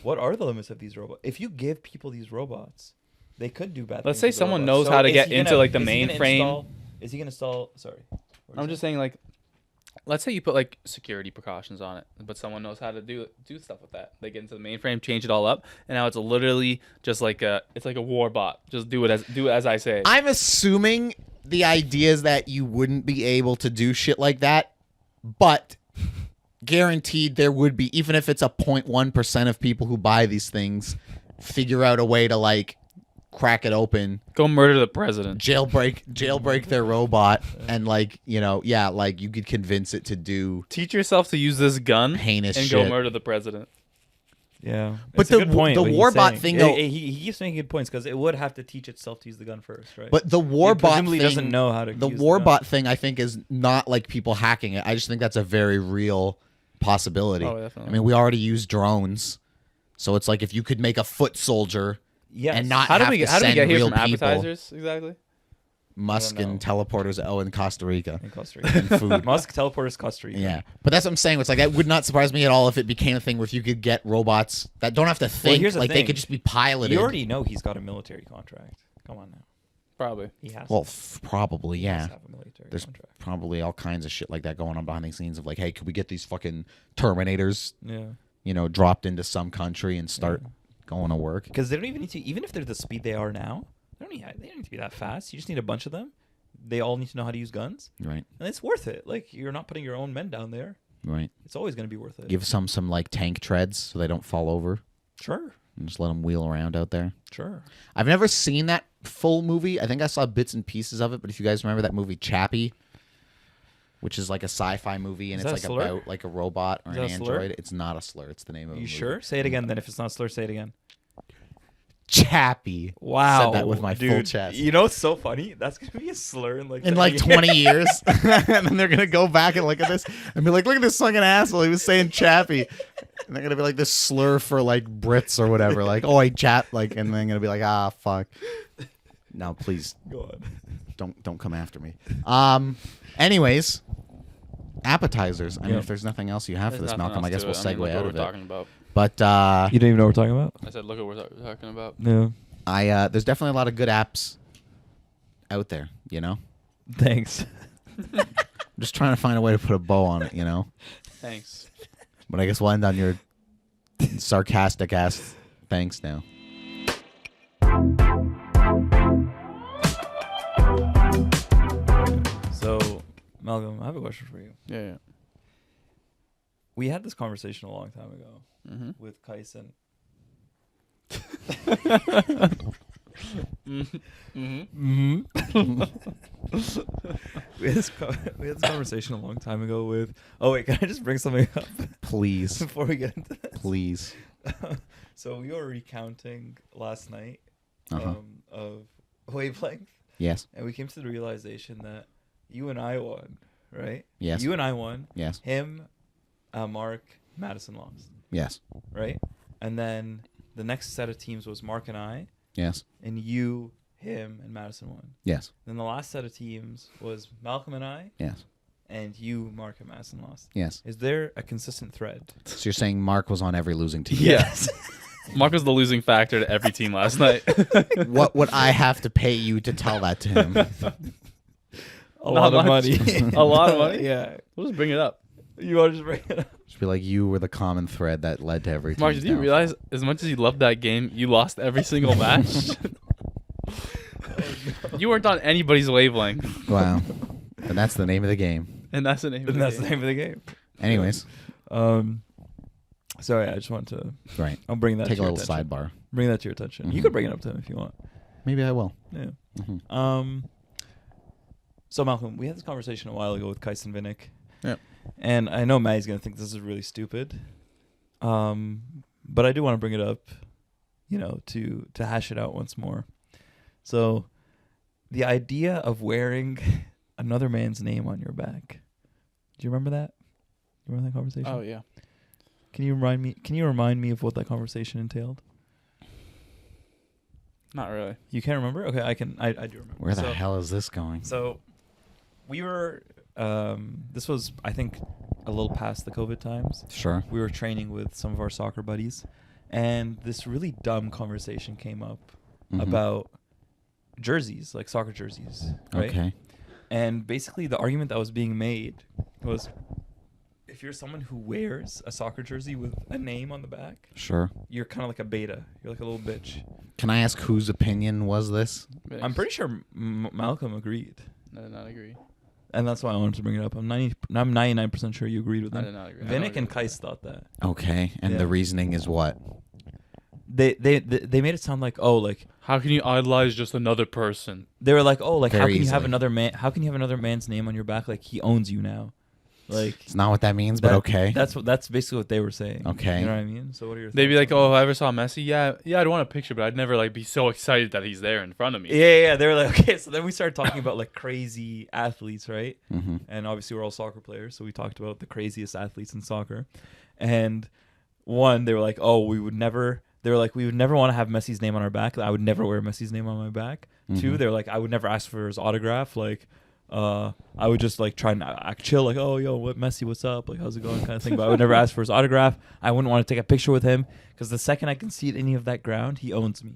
what are the limits of these robots? If you give people these robots, they could do bad Let's things say with the someone robots. knows So how to is get he into, gonna- like, the is he gonna mainframe? Is he going to install... Sorry. I'm just saying, like, let's say you put like security precautions on it, but someone knows how to do stuff with that. They get into the mainframe, change it all up, and now it's literally just like it's like a war bot. Just do it as I say. I'm assuming the idea is that you wouldn't be able to do shit like that, but guaranteed there would be, even if it's a 0.1% of people who buy these things, figure out a way to like crack it open, Go murder the president. jailbreak their robot, and like, you know, yeah, like you could convince it to do Teach yourself to use this gun heinous and shit. go murder the president. Yeah. But It's a good point, the what he's Warbot saying. thing, though- He keeps making good points because it would have to teach itself to use the gun first, right? But the It Warbot presumably thing doesn't know how to the use the Warbot gun. thing, I think, is not like people hacking it. I just think that's a very real possibility. Oh, definitely. I mean, we already use drones, so it's like if you could make a foot soldier Yes. and not How have do we to get send here real from people. Appetizers exactly? Musk and teleporters. Oh, in Costa Rica. In Costa Rica. And food. Musk teleporters Costa Rica. Yeah, but that's what I'm saying. It's like that would not surprise me at all if it became a thing where if you could get robots that don't have to think, here's the like they thing. could just be piloted. You already know he's got a military contract. Come on now. Probably. He has. Well, probably, He has yeah. to have a military There's contract. probably all kinds of shit like that going on behind the scenes of like, hey, could we get these fucking Terminators, Yeah. dropped into some country and start going to work? Because they don't even need to. Even if they're the speed they are now, they don't need to be that fast. You just need a bunch of them. They all need to know how to use guns, Right, and it's worth it. Like you're not putting your own men down there. right. It's always going to be worth it. Give some like tank treads so they don't fall over Sure. and just let them wheel around out there. Sure. I've never seen that full movie. I think I saw bits and pieces of it, but if you guys remember that movie Chappie, which is like a sci-fi movie and Is it's that a like slur? about like a robot or Is an that a slur? android. It's not a slur. It's the name of Are a you movie. sure? Say it again. Then if it's not a slur, say it again. Chappie. Wow. Said that with my full dude, chest. You know what's so funny? That's gonna be a slur in In like 20 years. And then they're going to go back and look at this and be like, look at this fucking asshole. He was saying Chappie. And they're going to be like this slur for like Brits or whatever. Like, oh, I chap. Like, and then going to be like, ah, fuck. No, please Go on. don't come after me. Anyways, appetizers. I mean, Yeah. if there's nothing else you have for There's this, nothing Malcolm, I else guess to we'll it. I mean, segue look out what of we're it. talking about. But You don't even know what we're talking about? I said, look what we're talking about. No. there's definitely a lot of good apps out there, Thanks. I'm just trying to find a way to put a bow on it, Thanks. But I guess we'll end on your sarcastic ass thanks now. So, Malcolm, I have a question for you. Yeah. We had this conversation a long time ago Mm-hmm. with Kyson. Mm-hmm. We had this conversation a long time ago with. Oh wait, can I just bring something up Please. before we get into this? Please. So we were recounting last night Uh-huh. of wavelength, Yes. and we came to the realization that you and I won, right? Yes. You and I won. Yes. Him, Mark, Madison lost, Yes. right? And then the next set of teams was Mark and I, Yes. and you, him, and Madison won. Yes. Then the last set of teams was Malcolm and I, Yes. and you, Mark, and Madison lost. Yes. Is there a consistent thread? So you're saying Mark was on every losing team? Yes. Mark was the losing factor to every team last night. What would I have to pay you to tell that to him? A Not lot of much. money. A lot of money? Yeah. We'll just bring it up. You want to just bring it up? Just be like, you were the common thread that led to every Mark, team's did you downfall. realize as much as you loved that game, you lost every single match? You weren't on anybody's wavelength. Wow. And that's the name of the game. And that's the name of And the that's game. the name of the game. Anyways. Sorry, I just want to. Right. I'll bring that. Take to a your little attention. sidebar. Bring that to your attention. You Mhm. could bring it up to him if you want. Maybe I will. Yeah. Mhm. So Malcolm, we had this conversation a while ago with Kyson Vinnick. Yep. And I know Maddie's gonna think this is really stupid. But I do want to bring it up, to hash it out once more. So, the idea of wearing another man's name on your back. Do you remember that? You remember that conversation? Oh, yeah. Can you remind me of what that conversation entailed? Not really. You can't remember? Okay, I do remember. Where the So- hell is this going? So, we were. This was, I think, a little past the COVID times. Sure. We were training with some of our soccer buddies, and this really dumb conversation came up Mhm. about jerseys, like soccer jerseys, right? Okay. And basically, the argument that was being made was, if you're someone who wears a soccer jersey with a name on the back, Sure. you're kind of like a beta. You're like a little bitch. Can I ask whose opinion was this? I'm pretty sure Malcolm agreed, I did not agree. and that's why I wanted to bring it up. I'm 99% sure you agreed with I them. did not agree. I don't Vinnick agree and with Kais that. thought that. Okay. And Yeah. the reasoning is what? They made it sound like, oh, like How can you idolize just another person? they were like, oh, like how Very can you have easily. another man? How can you have another man's name on your back? Like he owns you now. Like It's not what that means, but that- okay. That's basically what they were saying. Okay. You know what I mean? So what are your? They'd be thoughts like, on "Oh, if I ever saw Messi, yeah, I'd want a picture, but I'd never like be so excited that he's there in front of that? me." Yeah. They were like, okay. So then we started talking about like crazy athletes, right? Mm-hmm. And obviously we're all soccer players, so we talked about the craziest athletes in soccer. And one, they were like, oh, we would never. They were like, we would never want to have Messi's name on our back. I would never wear Messi's name on my back. Too, they're like, I would never ask for his autograph. Like, I would just like try and act chill, like, oh, yo, what Messi, what's up? Like, how's it going, kind of thing. But I would never ask for his autograph. I wouldn't want to take a picture with him because the second I can see any of that ground, he owns me.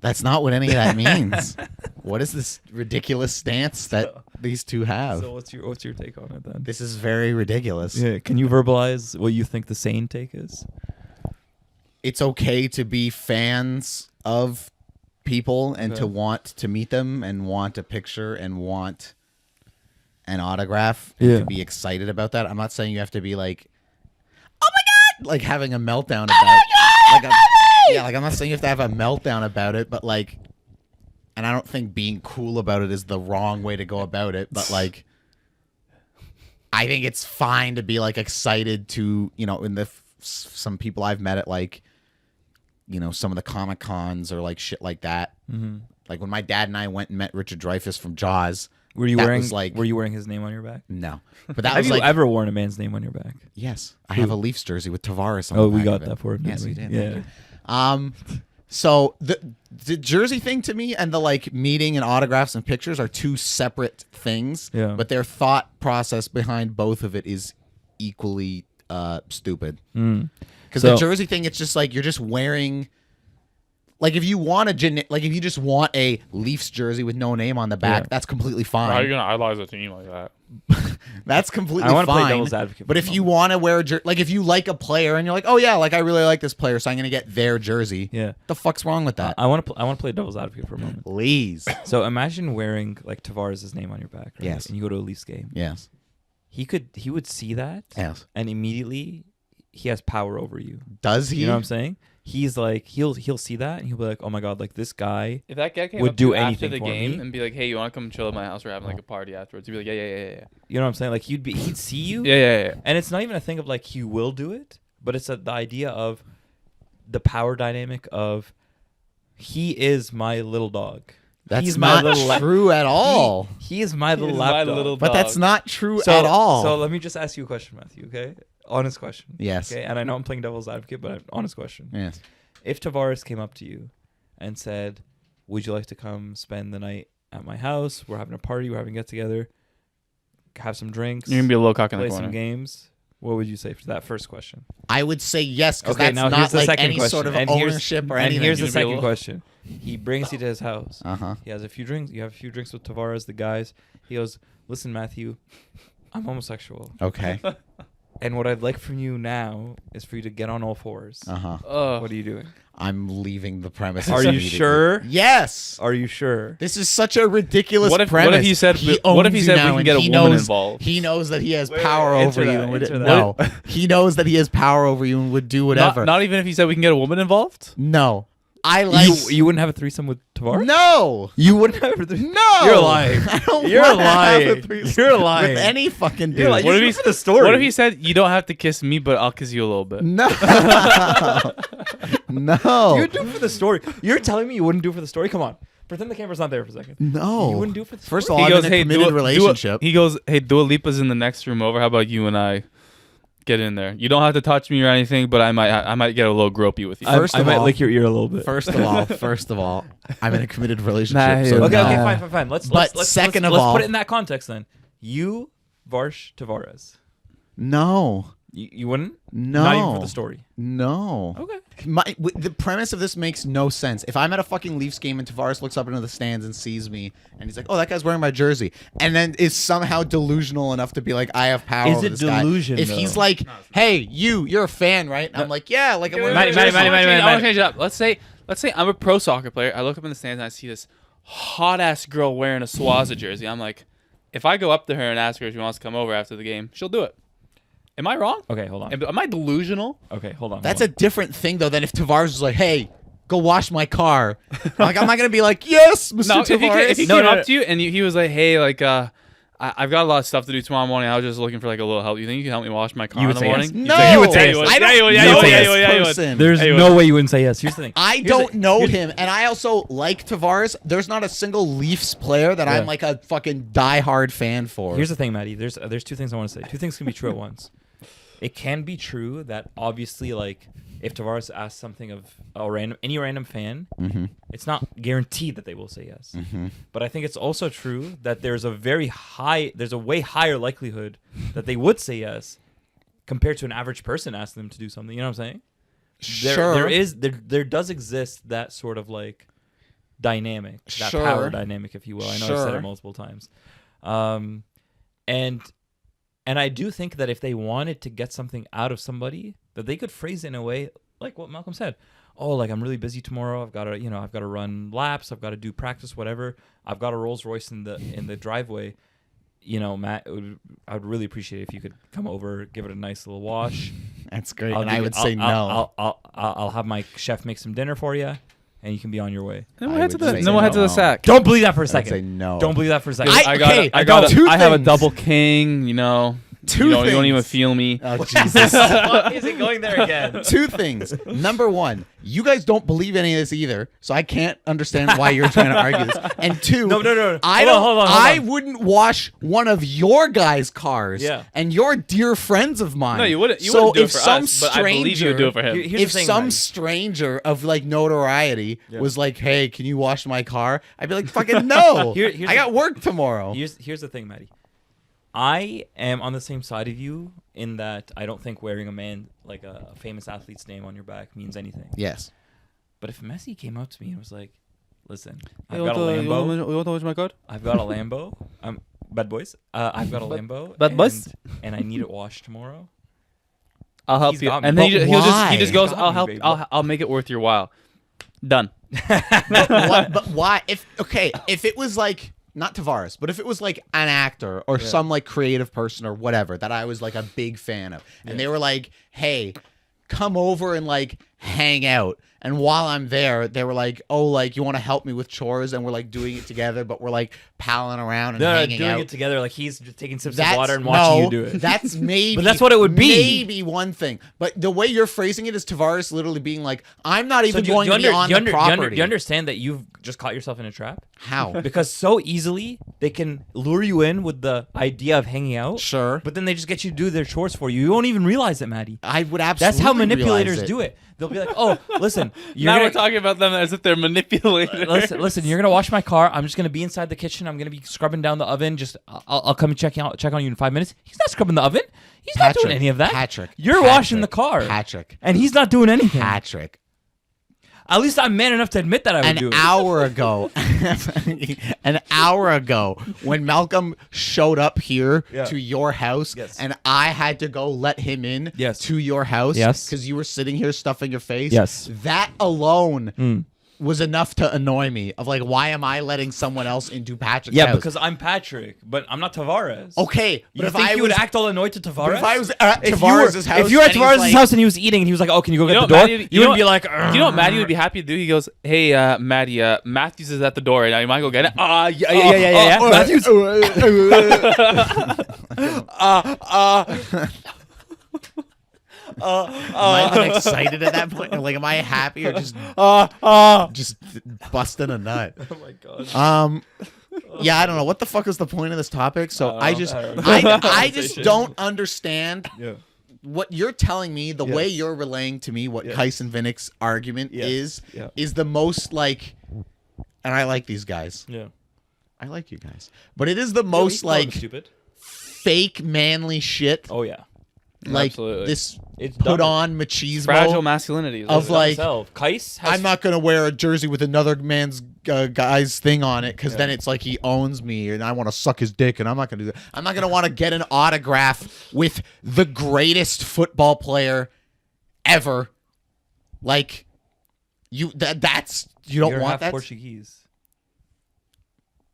That's not what any of that means. What is this ridiculous stance that these two have? So what's your take on it then? This is very ridiculous. Yeah, can you verbalize what you think the sane take is? It's okay to be fans of people and to want to meet them and want a picture and want an autograph and to be excited about that. I'm not saying you have to be like, oh my God, like having a meltdown about like I'm not saying you have to have a meltdown about it, but like, and I don't think being cool about it is the wrong way to go about it, but like, I think it's fine to be like excited to, you know, in the some people I've met at like, you know, some of the Comic Cons or like shit like that. Like when my dad and I went and met Richard Dreyfuss from Jaws. Were you wearing his name on your back? No, but that have was you like, ever worn a man's name on your back? Yes, I have a Leafs jersey with Tavares on. Oh, we got that for him. Yes, we did. Yeah. So the jersey thing to me and the like meeting and autographs and pictures are two separate things. Yeah. But their thought process behind both of it is equally stupid. Because the jersey thing, it's just like you're just wearing. Like if you want if you just want a Leafs jersey with no name on the back, that's completely fine. How are you gonna idolize a team like that? That's completely fine. I want to play devil's advocate. But if you want to wear a jersey, like if you like a player and you're like, oh yeah, like I really like this player, so I'm gonna get their jersey. Yeah. What the fuck's wrong with that? I want to play devil's advocate for a moment. Please. So imagine wearing like Tavares' name on your back, right? Yes. And you go to a Leafs game. Yes. He would see that. Yes. And immediately he has power over you. Does he? You know what I'm saying? He's like he'll see that and he'll be like, oh my God, like this guy. If that guy came would up do to you anything after the for game me and be like, hey, you want to come chill at my house? We're having like a party afterwards. You'd be like, yeah. You know what I'm saying? Like he'd see you. Yeah. And it's not even a thing of like he will do it, but it's the idea of the power dynamic of he is my little dog. That's not true at all. He is my little lapdog. But that's not true at all. So let me just ask you a question, Matthew, okay? Honest question. Yes. Okay, and I know I'm playing devil's advocate, but honest question. Yes. If Tavares came up to you and said, would you like to come spend the night at my house? We're having a party. We're having a get-together. Have some drinks. You're going to be a little cock in the play corner. some games. What would you say for that first question? I would say yes, because Okay, that's now not here's the like second any question. sort of And here's- ownership or And anything. here's the You're gonna be a second little- question. He brings you to his house. Uh-huh. He has a few drinks. You have a few drinks with Tavares, the guys. He goes, listen, Matthew, I'm homosexual. Okay. And what I'd like from you now is for you to get on all fours. Uh-huh. What are you doing? I'm leaving the premises. Are you immediately. sure? Yes. Are you sure? This is such a ridiculous What if premise. he said we can get a woman involved? He knows that he has Wait, power answer over you. that, And would, answer that. no, he knows that he has power over you and would do whatever. Not even if he said we can get a woman involved? No. I like... You wouldn't have a threesome with Tavares? No. You wouldn't have a threesome? No. You're lying. I don't You're wanna lying. have a threesome You're lying. with any fucking dude. You're like, What if you he for the story? What if he said you don't have to kiss me, but I'll kiss you a little bit? No. No. You would do it for the story. You're telling me you wouldn't do it for the story? Come on. Pretend the camera's not there for a second. No. You wouldn't do it for the First story? of all, I'm in a committed relationship. He goes, hey, Dua Lipa's in the next room over. How about you and I get in there? You don't have to touch me or anything, but I might get a little gropey with you. I First of might all- lick your ear a little bit. First of all, I'm in a committed relationship. Nah, so yeah. Okay, no. fine. Let's second of let's all- put it in that context then. You, Varsh, Tavares. No. You wouldn't? No. Not even for the story. No. Okay. The premise of this makes no sense. If I'm at a fucking Leafs game and Tavares looks up into the stands and sees me and he's like, "Oh, that guy's wearing my jersey," and then is somehow delusional enough to be like, "I have power." Is over it this guy. delusion, If though? he's like, "Hey, you're a fan, right?" And I'm like, "Yeah, like I'm wearing Matty, my jersey." Matty. I want to change it up. Let's say I'm a pro soccer player. I look up in the stands and I see this hot ass girl wearing a Swaza jersey. I'm like, if I go up to her and ask her if she wants to come over after the game, she'll do it. Am I wrong? Okay, hold on. Am I delusional? Okay, hold on. That's a different thing though than if Tavares was like, "Hey, go wash my car." Like I'm not gonna be like, "Yes, Mr. No, Tavares." if he came up to you and he was like, hey, like, I've got a lot of stuff to do tomorrow morning. I was just looking for like a little help. You think you can help me wash my car You in would the say morning? yes. No, You would say yes. I don't Yeah, know you would. this person. There's Hey, no way you wouldn't say yes. Here's the thing. I don't know him, and I also like Tavares. There's not a single Leafs player that I'm like a fucking diehard fan for. Here's the thing, Matty. There's two things I want to say. Two things can be true at once. it can be true that obviously, like, if Tavares asks something of any random fan, it's not guaranteed that they will say yes. But I think it's also true that there's a way higher likelihood that they would say yes compared to an average person asking them to do something. You know what I'm saying? There does exist that sort of like dynamic, that power dynamic, if you will. I know I've said it multiple times. And I do think that if they wanted to get something out of somebody, that they could phrase it in a way like what Malcolm said. Oh, like, I'm really busy tomorrow. I've got to run laps. I've got to do practice, whatever. I've got a Rolls Royce in the driveway. You know, Matt, I would really appreciate it if you could come over, give it a nice little wash. That's great. I would say no. I'll have my chef make some dinner for you, and you can be on your way. Then we'll head to the sack. Don't believe that for a second. I'd say no. Don't believe that for a second. I have a double king, you know. You don't even feel me. Oh, Jesus. Why is it going there again? 2 things. Number 1, you guys don't believe any of this either, so I can't understand why you're trying to argue this. And 2, no. Hold on. I wouldn't wash one of your guys' cars. Yeah. And you're dear friends of mine. No, you wouldn't. You so wouldn't do if it for some us, stranger, but I believe you would do it for him. If some stranger of like notoriety was like, "Hey, can you wash my car?" I'd be like, "Fucking no! I got work tomorrow." Here's the thing, Matty. I am on the same side of you in that I don't think wearing a famous athlete's name on your back means anything. Yes. But if Messi came up to me and was like, "Listen, I've You got a Lambo. You want to watch my card? I've got a Lambo. Bad boys. I've got a Lambo. Bad boys? And I need it washed tomorrow. I'll help He's you." got me. And then But he just goes, He's got "I'll me, help. baby. I'll make it worth your while." Done. But why? If it was like not Tavares, but if it was like an actor or some like creative person or whatever that I was like a big fan of, and they were like, "Hey, come over and like hang out." And while I'm there, they were like, "Oh, like you want to help me with chores?" And we're like doing it together, but we're like palling around and hanging doing out. it together, like he's just taking sips of water and watching you do it. That's maybe, But that's what it would be. Maybe one thing, but the way you're phrasing it is Tavares literally being like, "I'm not even going to be on the property." You understand that you've just caught yourself in a trap? How? Because so easily they can lure you in with the idea of hanging out. Sure. But then they just get you to do their chores for you. You won't even realize it, Maddie. I would absolutely. That's how manipulators realize do it. They'll be like, "Oh, listen, Now we're talking about them as if they're manipulators. listen, you're gonna wash my car. I'm just gonna be inside the kitchen. I'm gonna be scrubbing down the oven. Just I'll come and check on you in 5 minutes." He's not scrubbing the oven. He's not doing any of that. You're washing the car. Patrick. And he's not doing anything. Patrick. At least I'm man enough to admit that I would do it. An hour ago, when Malcolm showed up here to your house, and I had to go let him in to your house because you were sitting here stuffing your face. Yes. That alone was enough to annoy me. Of like, why am I letting someone else into Patrick's house? Yeah, because I'm Patrick, but I'm not Tavares. Okay, but you think you would act all annoyed to Tavares? If I was at Tavares' house, if you were at Tavares' house and he was eating and he was like, "Oh, can you go get the door?" You wouldn't be like, "You know what Matty would be happy to do?" He goes, "Hey, Matty, Matthews is at the door. Now you might go get it." Yeah. Matthews. Am I excited at that point? Like, am I happy or just busting a nut? Oh my god. Yeah, I don't know what the fuck is the point of this topic. So I just don't understand what you're telling me. The way you're relaying to me what Kais and Vinnick's argument is the most like, and I like these guys. Yeah, I like you guys, but it is the most like fake manly shit. Oh yeah. Like absolutely. This it's put on machismo, fragile masculinity of like Kais I'm not gonna wear a jersey with another man's guy's thing on it because then it's like he owns me and I want to suck his dick and I'm not gonna do that. I'm not gonna want to get an autograph with the greatest football player ever. Like you that's you don't You're want half that. Portuguese.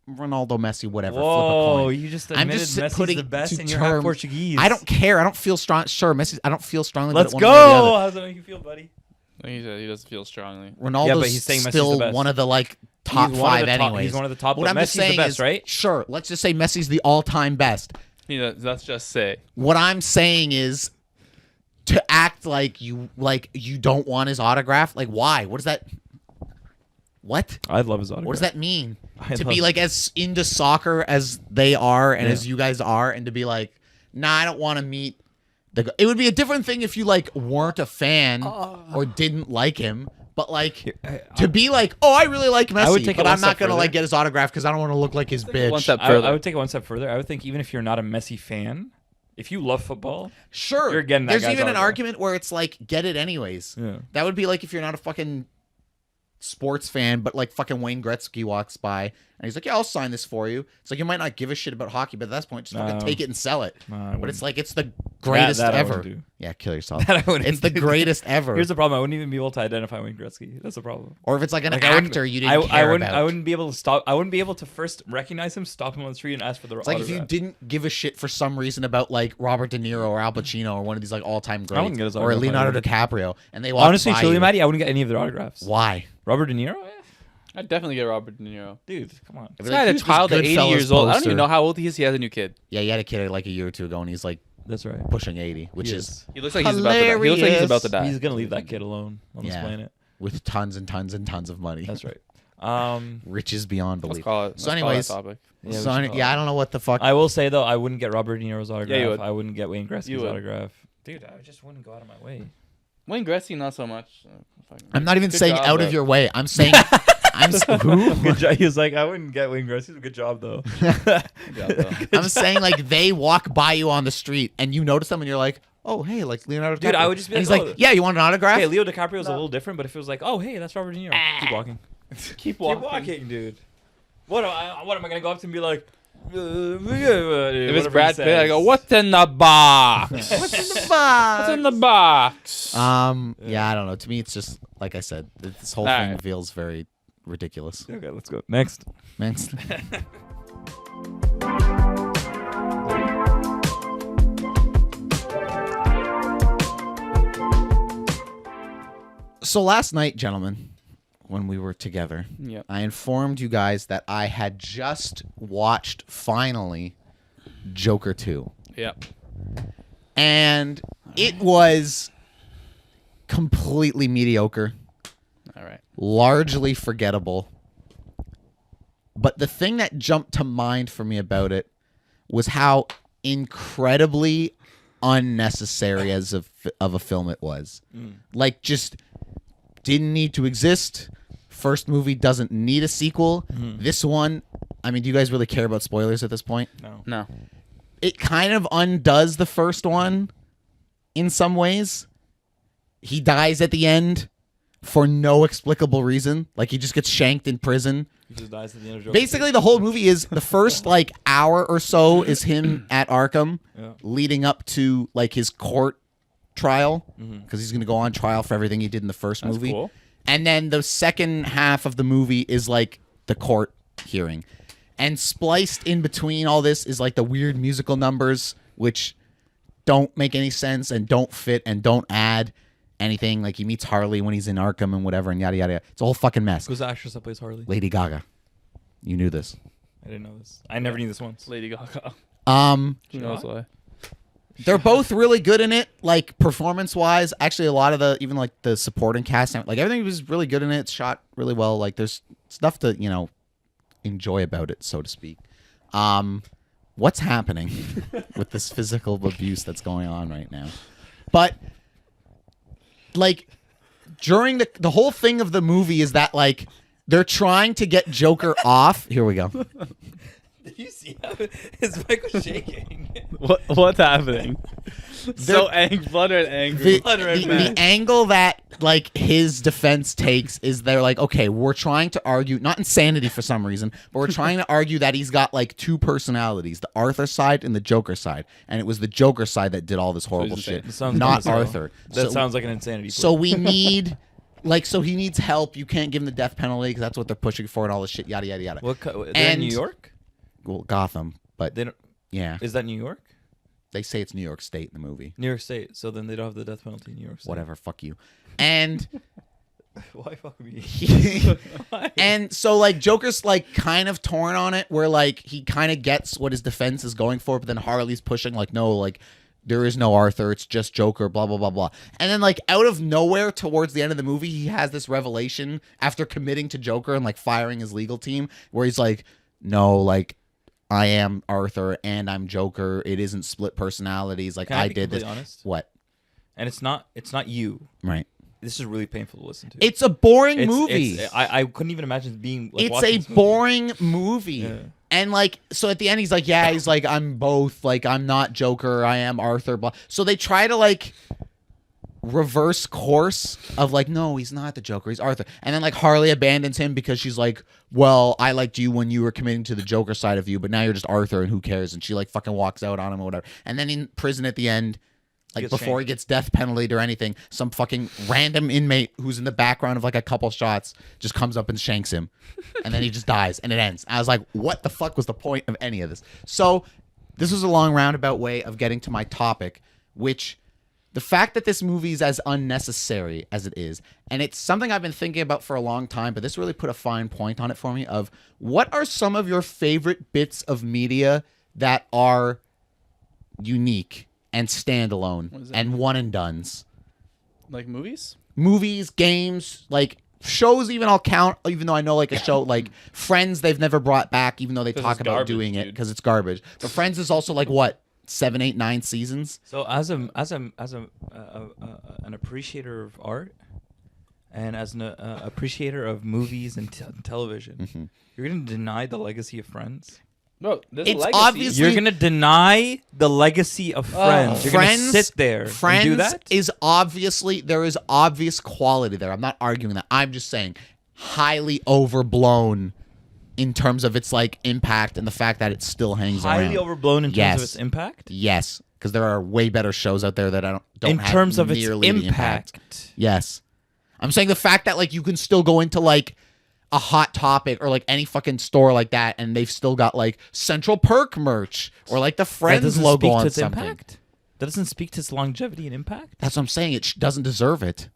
Ronaldo, Messi, whatever. Whoa, flip a coin. you just I'm admitted just Messi's putting the best to and you're half term- Portuguese. I don't care. I don't feel strong. Sure, Messi. I don't feel strongly. Let's about it one way or the go. other. How's that make you feel, buddy? He doesn't feel strongly. Ronaldo's Yeah, but he's saying Messi's still the best. one of the like top He's one of five the top- anyways. he's one of the top, What but I'm just Messi's the saying best, is, right? Sure, let's just say Messi's the all-time best. Let's just say. What I'm saying is to act like you don't want his autograph. Like why? What does that? What? I love his autograph. What does that mean? I To love be it. like as into soccer as they are and as you guys are, and to be like, nah, I don't want to meet It would be a different thing if you like weren't a fan or didn't like him. But like to be like, oh, I really like Messi, but I'm not gonna like get his autograph because I don't want to look like his bitch. One step further. I would take it one step further. I would think even if you're not a Messi fan, if you love football, sure, you're getting that. There's guy's even an autograph. argument where it's like, get it anyways. Yeah. That would be like if you're not a fucking sports fan, but like fucking Wayne Gretzky walks by and he's like, yeah, I'll sign this for you. It's like you might not give a shit about hockey, but at that point, just fucking take it and sell it. But it's like it's the greatest that I ever. wouldn't do. Yeah, kill yourself. That I wouldn't It's the do. greatest ever. Here's the problem: I wouldn't even be able to identify Wayne Gretzky. That's the problem. Or if it's like an Like, I wouldn't- actor you didn't care about. I wouldn't be able to stop. I wouldn't be able to first recognize him, stop him on the street, and ask for the It's like if you autograph. didn't give a shit for some reason about like Robert De Niro or Al Pacino or one of these like all-time wouldn't greats get his or autograph Leonardo either. DiCaprio, and they walk Honestly, by truly, you. Matty, I wouldn't get any of their autographs. Why? Robert De Niro? I'd definitely get Robert De Niro. Dude, come on. This guy had a child at 80 years old. I don't even know how old he is. He has a new kid. Yeah, he had a kid like a year or two ago, and he's like That's right. pushing 80, which He is He looks like he's about to die. He looks like he's about to die. He's gonna leave that kid alone on this Yeah. planet. with tons and tons and tons of money. That's right. Riches beyond Let's belief. call it. So let's call anyways, that topic. Yeah, so we should I don't know what the fuck. I will say though, I wouldn't get Robert De Niro's autograph. you would. I wouldn't get Wayne Gretzky's You would. autograph. Dude, I just wouldn't go out of my way. Wayne Gretzky, not so much. I'm not even Good saying job, out though. of your way. I'm saying who? Good job. He was like, I wouldn't get Wayne Gretzky. Good job though. Good job, though. I'm saying like they walk by you on the street and you notice them and you're like, oh hey, like Leonardo DiCaprio. Dude, I would just be and like, he's oh. like, yeah, you want an autograph? Hey, Leo DiCaprio's a little different, but if it was like, oh hey, that's Robert De Niro, keep walking. Keep Keep walking. walking, dude. What am I gonna go up to and be like? If it's Brad Pitt, I go, "What's in the box? What's in the box? What's in the box?" Yeah, I don't know. To me, it's just like I said. This whole All thing right. feels very ridiculous. Okay, let's go next. Man. So last night, gentlemen, when we were together, Yep. I informed you guys that I had just watched finally Joker 2. Yep. And it was completely mediocre, All right. largely forgettable. But the thing that jumped to mind for me about it was how incredibly unnecessary as of a film it was. Like, just didn't need to exist. First movie doesn't need a sequel. This one, I mean, do you guys really care about spoilers at this point? No. It kind of undoes the first one in some ways. He dies at the end for no explicable reason. Like, he just gets shanked in prison. He just dies at the end of Joker. Basically, the whole movie is the first, like, hour or so is him at Arkham Yeah. leading up to, like, his court trial because he's going to go on trial for everything he did in the first That's movie. cool. And then the second half of the movie is, like, the court hearing. And spliced in between all this is, like, the weird musical numbers, which don't make any sense and don't fit and don't add anything. Like, he meets Harley when he's in Arkham and whatever and yada, yada, yada. It's a whole fucking mess. Who's the actress that plays Harley? Lady Gaga. You knew this. I didn't know this. I never knew this once. Lady Gaga. Who Sure. knows why? They're both really good in it, like performance-wise. Actually, a lot of the even like the supporting cast, like everything was really good in it. It's shot really well. Like there's stuff to enjoy about it, so to speak. What's happening with this physical abuse that's going on right now? But like during the whole thing of the movie is that like they're trying to get Joker off. Here we go. Did you see how his mic was shaking? What's happening? So angry, fluttered, angry. The angle that like his defense takes is they're like, okay, we're trying to argue not insanity for some reason, but we're trying to argue that he's got like two personalities, the Arthur side and the Joker side, and it was the Joker side that did all this horrible insane. shit, That sounds not bizarre. Arthur. That sounds like an insanity. So we need. Like, so he needs help. You can't give him the death penalty because that's what they're pushing for and all this shit, yada, yada, yada. they're in And- New York? Well, Gotham, but They don't. yeah, Is that New York? they say it's New York State in the movie. New York State. So then they don't have the death penalty in New York State. Whatever, fuck you. And Why fuck me? and so like Joker's like kind of torn on it where like he kind of gets what his defense is going for, but then Harley's pushing like, no, like there is no Arthur, it's just Joker, blah blah blah blah. And then like out of nowhere towards the end of the movie he has this revelation after committing to Joker and like firing his legal team where he's like, no, like I am Arthur and I'm Joker. It isn't split personalities. Like Can I I be did this. completely honest? What? And it's not you. Right. This is really painful to listen to. It's a boring movie. I couldn't even imagine being. Like, It's watching a this movie. boring movie. Yeah. And like, so at the end, he's like, yeah, he's like, I'm both. Like, I'm not Joker. I am Arthur. Blah. So they try to like reverse course of like, no, he's not the Joker. He's Arthur. And then like Harley abandons him because she's like, well, I liked you when you were committing to the Joker side of you, but now you're just Arthur and who cares? And she like fucking walks out on him or whatever. And then in prison at the end, like gets before he shanked. gets death penalty or anything, some fucking random inmate who's in the background of like a couple shots just comes up and shanks him. And then he just dies and it ends. I was like, what the fuck was the point of any of this? So this was a long roundabout way of getting to my topic, which the fact that this movie is as unnecessary as it is, and it's something I've been thinking about for a long time, but this really put a fine point on it for me of what are some of your favorite bits of media that are unique and standalone What does that and one and dones? Like movies? Movies, games, like shows even I'll count, even though I know like a show like Friends they've never brought back, even though they 'Cause talk it's about garbage, doing it dude. because it's garbage. But Friends is also like what, 7, 8, 9 seasons? So as an appreciator of art, and as an appreciator of movies and television, you're gonna deny the legacy of Friends. No, there's It's a legacy. obviously- You're gonna deny the legacy of Friends. You're Friends, gonna sit there Friends and do that. is obviously there is obvious quality there. I'm not arguing that. I'm just saying highly overblown in terms of its like impact and the fact that it still hangs Highly around. overblown in terms Yes. of its impact. Yes, because there are way better shows out there that I don't In have terms of its nearly the impact. Yes, I'm saying the fact that like you can still go into like a Hot Topic or like any fucking store like that, and they've still got like Central Perk merch or like the That Friends doesn't logo speak to on its something. impact. That doesn't speak to its longevity and impact. That's what I'm saying. It doesn't deserve it.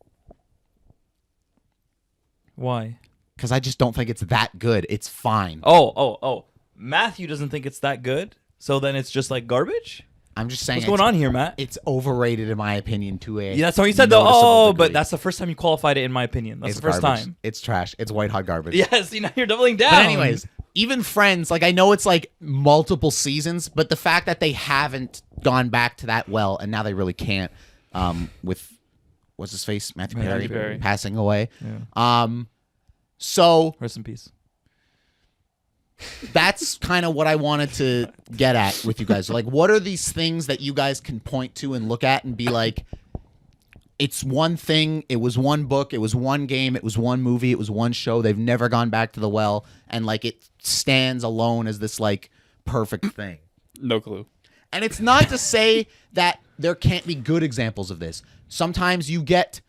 Why? Because I just don't think it's that good. It's fine. Oh. Matthew doesn't think it's that good, so then it's just like garbage? I'm just saying What's going on here, Matt? It's overrated in my opinion to a Yeah, that's what you said, though. noticeable Oh, degree. but that's the first time you qualified it, in my opinion. That's It's the first garbage. time. It's trash. It's white hot garbage. Yeah, see, now you're doubling down. But anyways, even Friends, like I know it's like multiple seasons, but the fact that they haven't gone back to that well, and now they really can't, with what's his face, Matthew Matthew Perry, Perry. passing away. Yeah. So Rest in peace. that's kind of what I wanted to get at with you guys. Like, what are these things that you guys can point to and look at and be like, it's one thing, it was one book, it was one game, it was one movie, it was one show. They've never gone back to the well, and like it stands alone as this like perfect thing. No clue. And it's not to say that there can't be good examples of this. Sometimes you get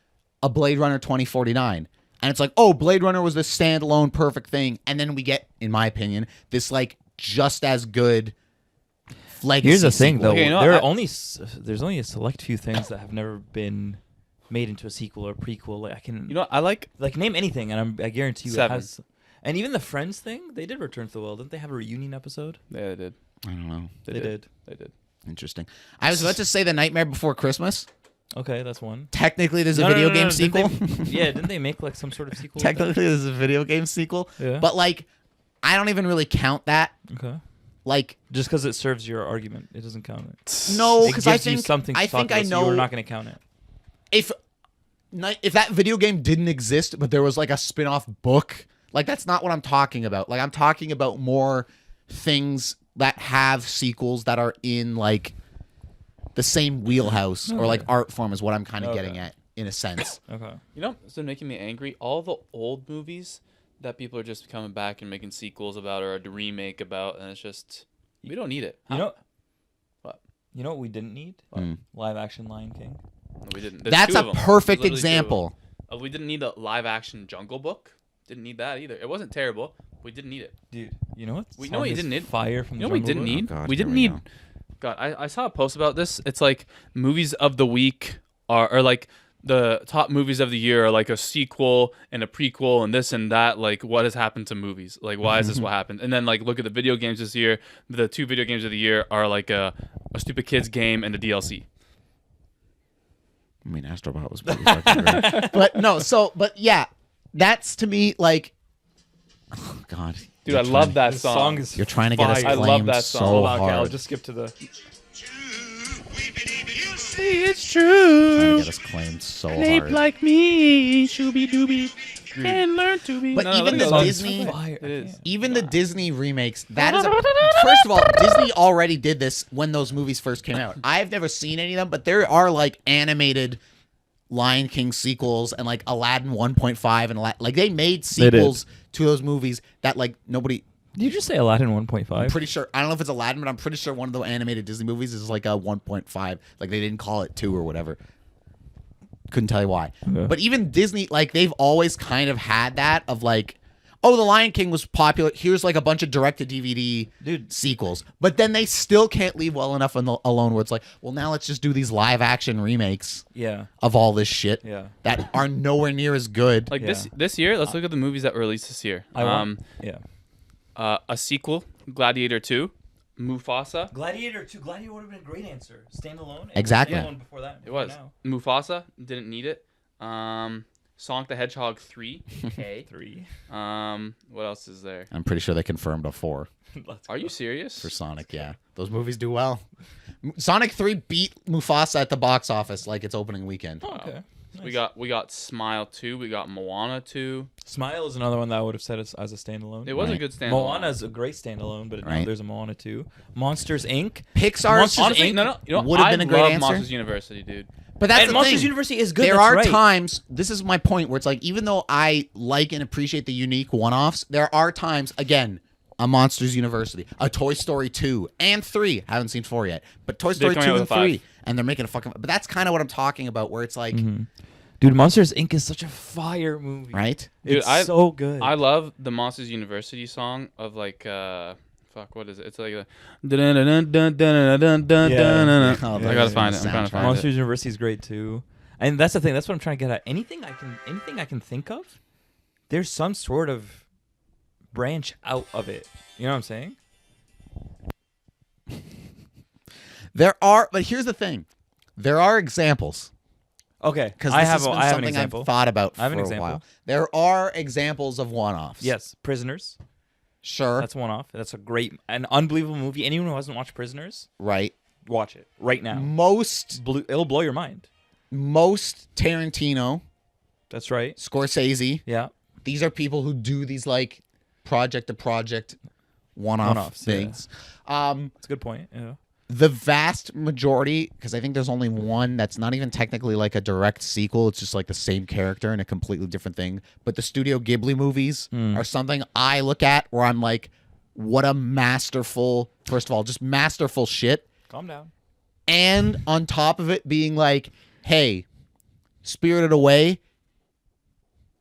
a Blade Runner 2049, and it's like, oh, Blade Runner was this standalone perfect thing. And then we get, in my opinion, this like just as good legacy. Here's the thing, sequel. though. Okay, you know, there I- are there's only a select few things that have never been made into a sequel or prequel. Like I can, You know, I like name anything, and I guarantee you Seven. it has. And even the Friends thing, they did return to the well. Didn't they have a reunion episode? Yeah, they did. I don't know. They did. They did. Interesting. I was about to say The Nightmare Before Christmas. Okay, that's one. Technically, there's a video game Didn't sequel. didn't they make like some sort of sequel? with that? Technically, there's a video game sequel. Yeah. But like, I don't even really count that. Okay. Like, Just because it serves your argument, it doesn't count it. no, It because gives I you think something. To I talk think I about, so know you're not going to count it. if that video game didn't exist, but there was like a spin-off book. Like, that's not what I'm talking about. Like, I'm talking about more things that have sequels that are in like the same wheelhouse or like art form is what I'm kind of getting at in a sense. Okay. You know, it's been making me angry. All the old movies that people are just coming back and making sequels about or a remake about, and it's just we don't need it. You know What? You know what we didn't need? Live action Lion King. No, we didn't. There's That's two a of 'em. perfect There's literally two of 'em. example. We didn't need a live action Jungle Book. Didn't need that either. It wasn't terrible. We didn't need it. Dude, you know what? We know what you didn't need. Fire from You know the what we Jungle didn't Book? need? God, we here didn't we need. go. God, I saw a post about this. It's like movies of the week are like the top movies of the year are like a sequel and a prequel and this and that. Like, what has happened to movies? Like, why is this what happened? And then like look at the video games this year. The two video games of the year are like a stupid kids game and a DLC. I mean, Astrobot was pretty fucking great. But no, but yeah, that's to me like, oh God, Dude, I love that This song. song is You're trying to get us fire. I love claimed that so song. Okay, I'll hard. just skip to the. See, it's Trying true. to get us claimed so Ape hard. like me, shooby dooby, and learn to be. But No, even let me the go. Disney- Fire. It is. Even the Disney remakes, that is first of all, Disney already did this when those movies first came out. I've never seen any of them, but there are like animated Lion King sequels and like Aladdin 1.5 and like they made sequels to those movies that like nobody. Did you just say Aladdin 1.5? I'm pretty sure. I don't know if it's Aladdin, but I'm pretty sure one of the animated Disney movies is like a 1.5. Like they didn't call it 2 or whatever. Couldn't tell you why. Okay. But even Disney, like they've always kind of had that of like, oh, the Lion King was popular. Here's like a bunch of direct-to-DVD sequels. But then they still can't leave well enough alone where it's like, well, now let's just do these live-action remakes of all this shit that are nowhere near as good. Like this year, let's look at the movies that were released this year. A sequel, Gladiator 2, Mufasa. Gladiator 2. Gladiator would have been a great answer. Standalone. Exactly. Standalone before that. It was. Now. Mufasa, didn't need it. Sonic the Hedgehog 3. Okay. 3. What else is there? I'm pretty sure they confirmed a 4 Are you serious? for Sonic, yeah. Those movies do well. Sonic 3 beat Mufasa at the box office like its opening weekend. Oh, okay. Nice. We got Smile 2. We got Moana 2. Smile is another one that I would have said as a standalone. It was a Right. good standalone. Moana is a great standalone, but now Right. there's a Moana 2. Monsters Inc. Pixar's Honestly, Inc. no. You know, would have I been a great love answer. Monsters University, dude. But that's And the Monsters thing. University is good. There that's are right. times, this is my point, where it's like, even though I like and appreciate the unique one-offs, there are times, again, a Monsters University, a Toy Story 2, and 3. I haven't seen 4 yet. But Toy Story 2 coming out and with 3. 5. And they're making a fucking... But that's kind of what I'm talking about, where it's like... Dude, Monsters Inc. is such a fire movie. Right? Dude, It's so good. I love the Monsters University song of like fuck, what is it? It's like a dun-dun-dun-dun-dun-dun-dun-dun-dun. Oh, I gotta find it. I'm trying to find Monsters it. University is great too, and that's the thing. That's what I'm trying to get at. Anything I can think of, there's some sort of branch out of it. You know what I'm saying? There are... But here's the thing. There are examples. Okay, Because I this have has been an something example. I've thought about I have for an a example. while. There are examples of one-offs. Yes, Prisoners. Sure. That's one off. That's a great, an unbelievable movie. Anyone who hasn't watched Prisoners, Right. watch it right now. It'll blow your mind. Most Tarantino, That's right. Scorsese, Yeah. these are people who do these like project to project one-off One-offs, things. That's a good point. Yeah. The vast majority, because I think there's only one that's not even technically like a direct sequel. It's just like the same character and a completely different thing. But the Studio Ghibli movies are something I look at where I'm like, what a masterful, first of all, just masterful shit. Calm down. And on top of it being like, hey, Spirited Away,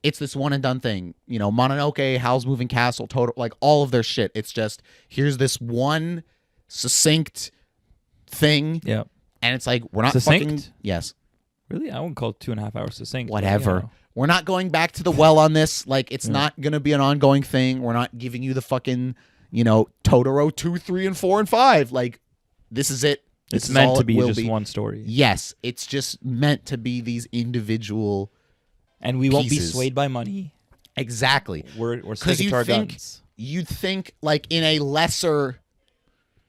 it's this one and done thing. You know, Mononoke, Howl's Moving Castle, Totoro, like all of their shit. It's just, here's this one succinct thing. Yeah. And it's like, we're not Succinct? fucking... Yes. Really? I wouldn't call it 2.5 hours succinct. but, Whatever. you know. We're not going back to the well on this. Like, it's not going to be an ongoing thing. We're not giving you the fucking, you know, Totoro 2, 3, and 4, and 5. Like, this is it. This It's is meant all to it be will just one story. Yes. It's just meant to be these individual... And we won't be pieces. swayed by money. Exactly. We're Because sticking to our guns. you'd think, like, in a lesser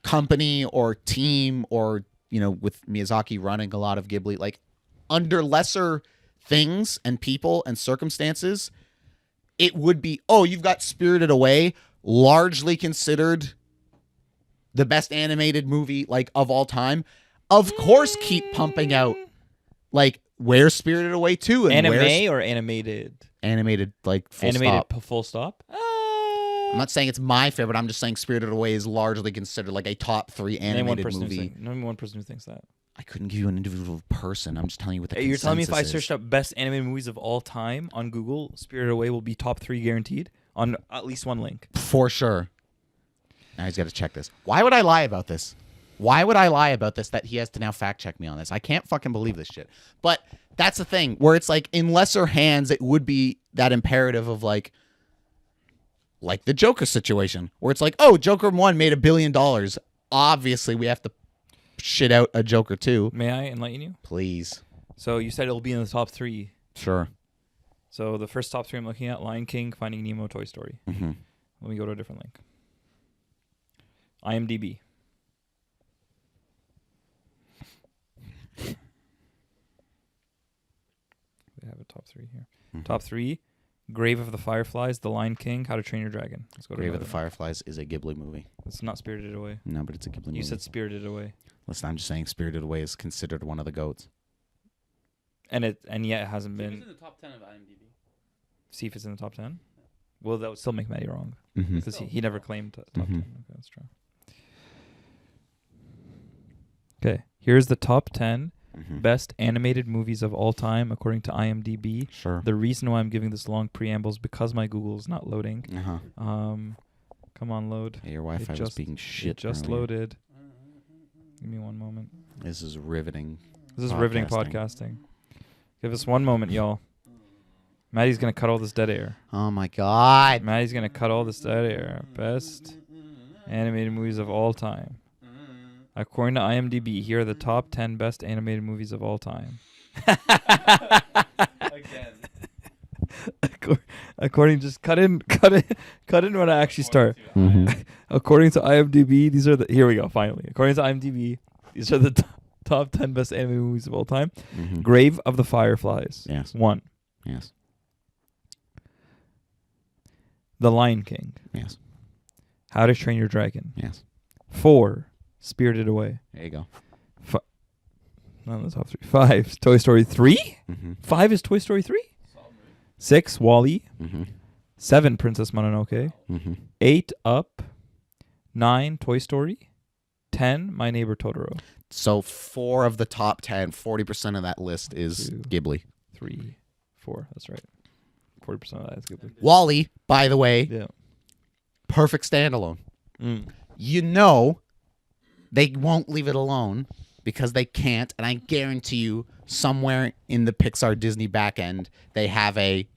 company or team or, you know, with Miyazaki running a lot of Ghibli, like, under lesser things and people and circumstances, it would be, oh, you've got Spirited Away, largely considered the best animated movie, like, of all time. Of course, keep pumping out, like, where's Spirited Away 2? And where's Anime or animated? animated, like, full Animated stop. full stop? I'm not saying it's my favorite. I'm just saying Spirited Away is largely considered like a top 3 Name one animated person movie. Name one person who thinks that. I couldn't give you an individual person. I'm just telling you what the Hey, you're telling me if I consensus searched up best animated movies of all time on Google, Spirited Away will be top 3 guaranteed on at least one link. is. For sure. Now he's got to check this. Why would I lie about this? Why would I lie about this that he has to now fact check me on this? I can't fucking believe this shit. But that's the thing where it's like in lesser hands, it would be that imperative of like the Joker situation where it's like, oh, Joker 1 made $1 billion. Obviously, we have to shit out a Joker 2. May I enlighten you? Please. So you said it'll be in the top 3. Sure. So the first top 3 I'm looking at: Lion King, Finding Nemo, Toy Story. Mm-hmm. Let me go to a different link. IMDb. We have a top 3 here. Mhm. Top 3: Grave of the Fireflies, The Lion King, How to Train Your Dragon. Let's go to Grave of the another one. Fireflies is a Ghibli movie. It's not Spirited Away. No, but it's a Ghibli movie. You said Spirited Away, Listen, I'm just saying Spirited Away is considered one of the GOATs. and yet it hasn't It's been. in the top 10 of IMDb. See if it's in the top 10. Well, that would still make Matty wrong Mm-hmm. because he never claimed top 10. Okay, that's true. Okay, here's the top 10 Mm-hmm. best animated movies of all time according to IMDb. Sure. The reason why I'm giving this long preamble is because my Google is not loading. Uh-huh. Come on, load. Hey, your Wi-Fi was just- being It shit. just earlier. loaded. Give me one moment. This is riveting. This is riveting podcasting. Give us one moment, y'all. Maddie's gonna cut all this dead air. Oh my god. Maddie's gonna cut all this dead air. Best animated movies of all time. According to IMDb, here are the top 10 best animated movies of all time. Again. According, just cut in when I actually start. Mhm. According to IMDb, these are the. Here we go. Finally, according to IMDb, these are the top 10 best animated movies of all time. Mhm. Grave of the Fireflies. Yes. 1. Yes. The Lion King. Yes. How to Train Your Dragon. Yes. 4. Spirited Away. There you go. Not in the top 3. 5. Toy Story 3. Mm-hmm. 5 is Toy Story 3. 6. Wall-E. Mm-hmm. 7. Princess Mononoke. Mm-hmm. 8. Up. 9. Toy Story. 10. My Neighbor Totoro. So 4 of the top 10, 40% of that list is 2. Ghibli. 3. 4. That's right. 40% of that is Ghibli. Wall-E, by the way, Yeah. perfect standalone. Mm. You know they won't leave it alone because they can't, and I guarantee you somewhere in the Pixar Disney back end they have a,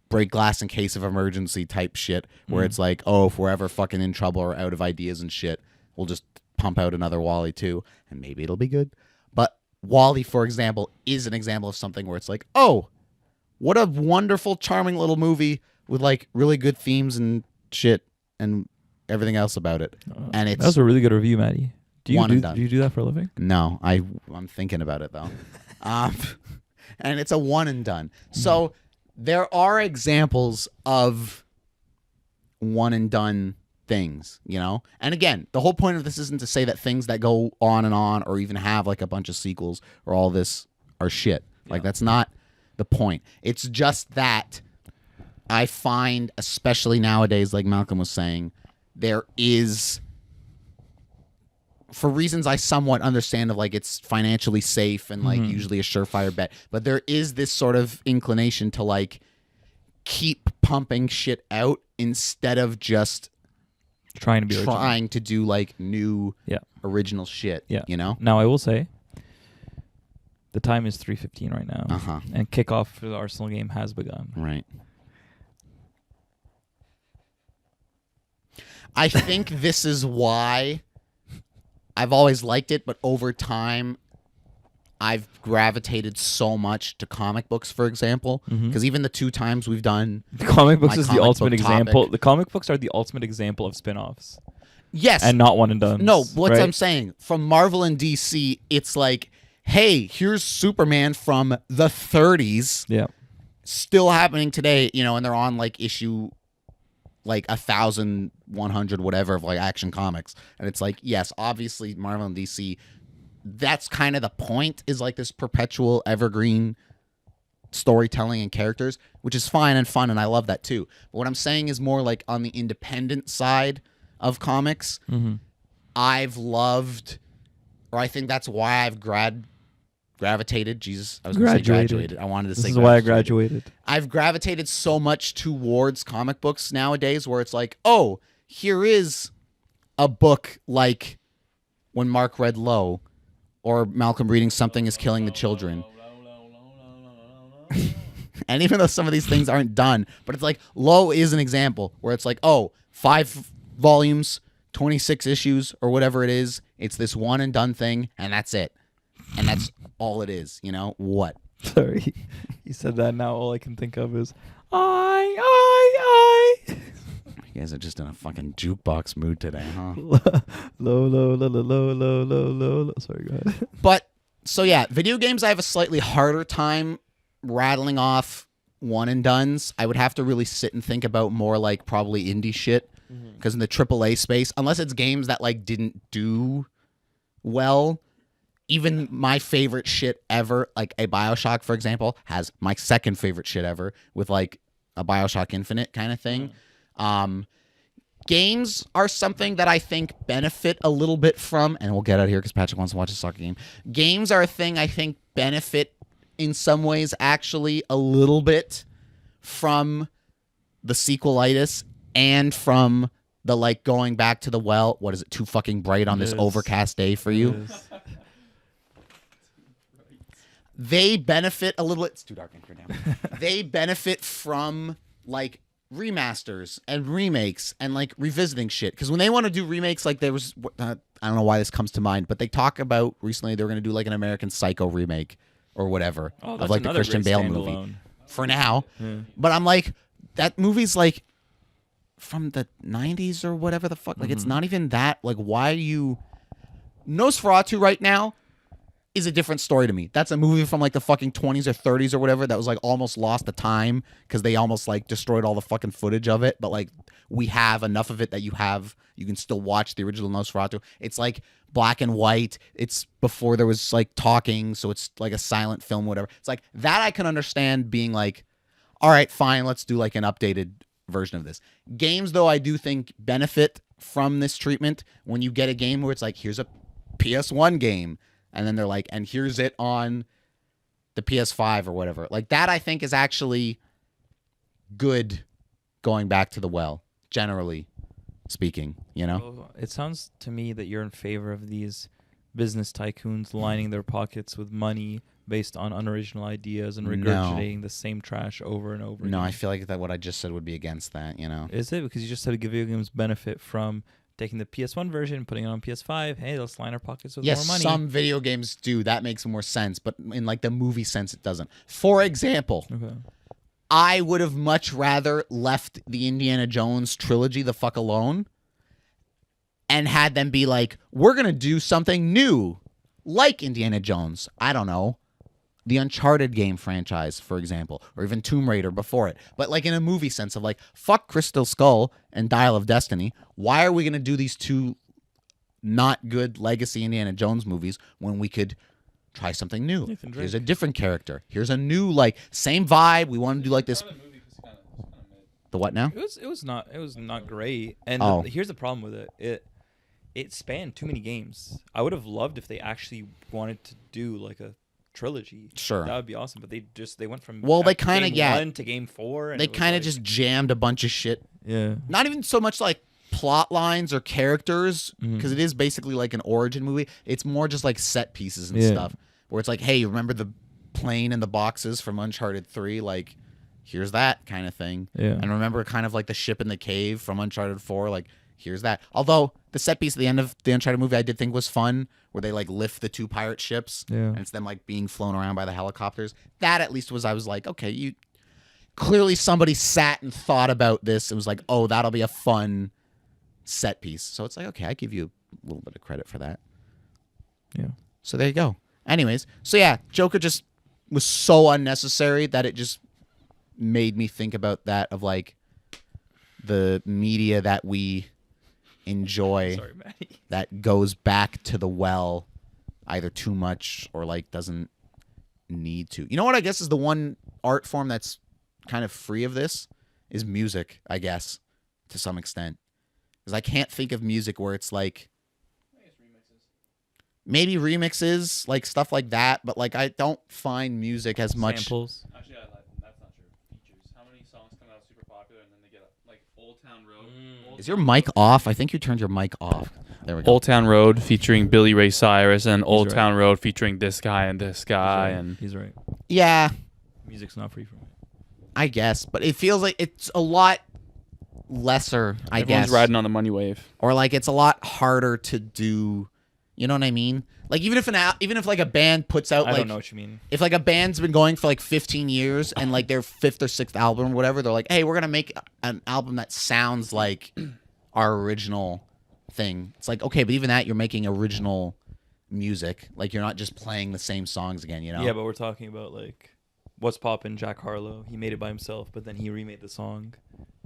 break glass in case of emergency type shit where it's like, oh, if we're ever fucking in trouble or out of ideas and shit, we'll just pump out another Wall-E too, and maybe it'll be good. But Wall-E, for example, is an example of something where it's like, oh, what a wonderful, charming little movie with like really good themes and shit and everything else about it. And it's That was a really good review, Matty. Do One and done. you do that for a living? no, I'm thinking about it though. And it's a one and done. So there are examples of one and done things, And again, the whole point of this isn't to say that things that go on or even have like a bunch of sequels or all this are shit. Like that's not the point. It's just that I find, especially nowadays, like Malcolm was saying, there is, for reasons I somewhat understand of like it's financially safe and like usually a surefire bet, but there is this sort of inclination to like keep pumping shit out instead of just Trying to be original. trying to do like new Yeah. original shit. Yeah. Now I will say, the time is 3:15 right now, Uh-huh. and kickoff for the Arsenal game has begun. Right. I think this is why I've always liked it, but over time I've gravitated so much to comic books, for example, because even the 2 times we've done The comic books My is the comic ultimate book example. topic. The comic books are the ultimate example of spin-offs yes, and not one and done. no, what right? I'm saying from Marvel and DC, it's like, hey, here's Superman from the 30s, Yeah. still happening today, and they're on like issue like 1,100 whatever of like Action Comics, and it's like, yes, obviously Marvel and DC, that's kind of the point, is like this perpetual evergreen storytelling and characters, which is fine and fun, and I love that too. But what I'm saying is more like on the independent side of comics, I've loved, or I think that's why I've gravitated. Jesus, I was going to say graduated. I wanted to This say is why I graduated. I've gravitated so much towards comic books nowadays where it's like, oh, here is a book like when Mark read Low, or Malcolm reading Something is Killing the Children. And even though some of these things aren't done, but it's like Low is an example where it's like, oh, 5 volumes, 26 issues, or whatever it is. It's this one and done thing, and that's it. And that's all it is, What? Sorry, you said that. Now all I can think of is I. You guys are just in a fucking jukebox mood today, huh? low. Sorry, go ahead. But, so yeah, video games I have a slightly harder time rattling off one and dones. I would have to really sit and think about more like probably indie shit. Because in the AAA space, unless it's games that like didn't do well, even my favorite shit ever, like a BioShock, for example, has my second favorite shit ever with like a BioShock Infinite kind of thing. Games are something that I think benefit a little bit from, and we'll get out of here because Patrick wants to watch a soccer game. Games are a thing I think benefit in some ways actually a little bit from the sequelitis and from the like going back to the well. What is it? Too fucking bright on this overcast day for you? They benefit a little. It's too dark in here now. They benefit from like remasters and remakes and like revisiting shit, because when they want to do remakes, like there was I don't know why this comes to mind, but they talk about recently they were going to do like an American Psycho remake or whatever of like the Christian Bale movie for now. But I'm like, that movie's like from the 90s or whatever the fuck, like it's not even that, like why are you Nosferatu right now is a different story to me. That's a movie from like the fucking 20s or 30s or whatever that was like almost lost to time because they almost like destroyed all the fucking footage of it. But like we have enough of it that you can still watch the original Nosferatu. It's like black and white. It's before there was like talking, so it's like a silent film, whatever. It's like that I can understand being like, all right, fine, let's do like an updated version of this. Games, though, I do think benefit from this treatment when you get a game where it's like, here's a PS1 game. And then they're like, and here's it on the PS5 or whatever. Like that, I think, is actually good going back to the well, generally speaking, you know? Well, it sounds to me that you're in favor of these business tycoons lining their pockets with money based on unoriginal ideas and regurgitating the same trash over and over again. I feel like that what I just said would be against that, you know? Is it? Because you just said video games benefit from taking the PS1 version, putting it on PS5. Hey, let's line our pockets with more money. Yes, some video games do. That makes more sense. But in like the movie sense, it doesn't. For example, I would have much rather left the Indiana Jones trilogy the fuck alone and had them be like, we're going to do something new like Indiana Jones. I don't know. The Uncharted game franchise, for example, or even Tomb Raider before it. But like in a movie sense of like, fuck Crystal Skull and Dial of Destiny. Why are we going to do these two not good legacy Indiana Jones movies when we could try something new? Here's a different character. Here's a new, like, same vibe. We want to do like this. The what now? It was not great. And here's the problem with it. It spanned too many games. I would have loved if they actually wanted to do like a trilogy. Sure, that would be awesome. But they went from they kind of game 1 to game 4. And they kind of just jammed a bunch of shit. Yeah, not even so much like plot lines or characters, because it is basically like an origin movie. It's more just like set pieces and stuff where it's like, hey, you remember the plane and the boxes from Uncharted 3? Like, here's that kind of thing. Yeah, and remember kind of like the ship in the cave from Uncharted 4? Like, here's that. Although the set piece at the end of the Uncharted movie I did think was fun, where they like lift the two pirate ships and it's them like being flown around by the helicopters. That at least I was like, okay, you clearly somebody sat and thought about this and was like, oh, that'll be a fun set piece. So it's like, okay, I give you a little bit of credit for that. Yeah. So there you go. Anyways, so yeah, Joker just was so unnecessary that it just made me think about that of like the media that we enjoy. Sorry, Matty. That goes back to the well either too much or like doesn't need to. You know what I guess is the one art form that's kind of free of this is music, I guess, to some extent. Because I can't think of music where it's like, I guess maybe remixes, like stuff like that, but like I don't find music as much. Samples. Actually, that's not true. Features. How many songs come out super popular and then they get like Old Town Road? Is your mic off? I think you turned your mic off. There we go. Old Town Road featuring Billy Ray Cyrus and Old right. Town Road featuring this guy and this guy. And He's right. Yeah, Music's not free from it. I guess, but it feels like it's a lot lesser, I everyone's guess. riding on the money wave. Or like it's a lot harder to do You know what I mean? Like even if like a band puts out I like don't know what you mean. if like a band's been going for like 15 years and like their 5th or 6th album or whatever, they're like, hey, we're gonna make an album that sounds like our original thing. It's like, okay, but even that, you're making original music. Like you're not just playing the same songs again, you know? Yeah, but we're talking about like What's Poppin', Jack Harlow. He made it by himself, but then he remade the song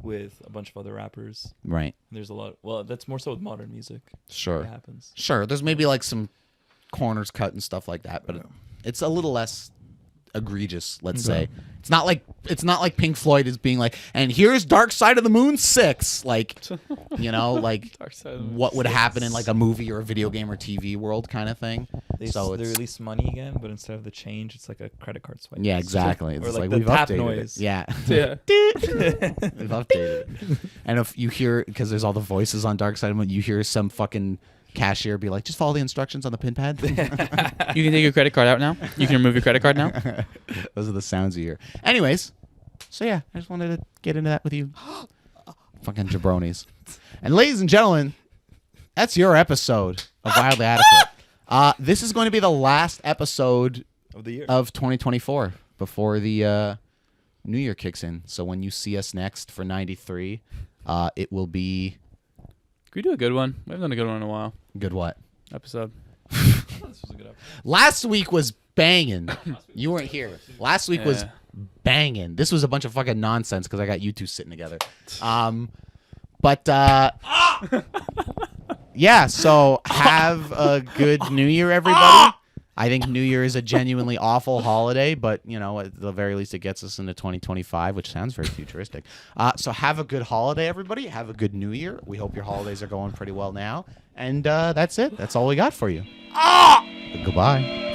with a bunch of other rappers. Right. There's a lot. Well, that's more so with modern music. Sure. It happens. Sure. There's maybe like some corners cut and stuff like that, but it's a little less egregious, let's say. It's not like Pink Floyd is being like, and here's Dark Side of the Moon 6, like, you know, like what would happen in like a movie or a video game or TV world kind of thing. They release money again, but instead of the change, it's like a credit card swipe. Yeah, exactly. It's or like like the we've tap updated noise. it. Yeah. Yeah. We've updated it. And if you hear, because there's all the voices on Dark Side of the Moon, you hear some fucking cashier be like, just follow the instructions on the pin pad. You can take your credit card out now. You can remove your credit card now. Those are the sounds you hear. Anyways, so yeah, I just wanted to get into that with you. Fucking jabronis. And ladies and gentlemen, that's your episode of Wildly Adequate. This is going to be the last episode Of the year. of 2024 before the New Year kicks in. So when you see us next for 93, it will be... Can we do a good one? We haven't done a good one in a while. Good what? Episode. This was a good episode. Last week was banging. You weren't here. Last week was banging. This was a bunch of fucking nonsense because I got you two sitting together. Yeah, so have a good New Year, everybody. I think New Year is a genuinely awful holiday, but, you know, at the very least it gets us into 2025, which sounds very futuristic. So have a good holiday, everybody. Have a good New Year. We hope your holidays are going pretty well now. And that's it. That's all we got for you. Goodbye.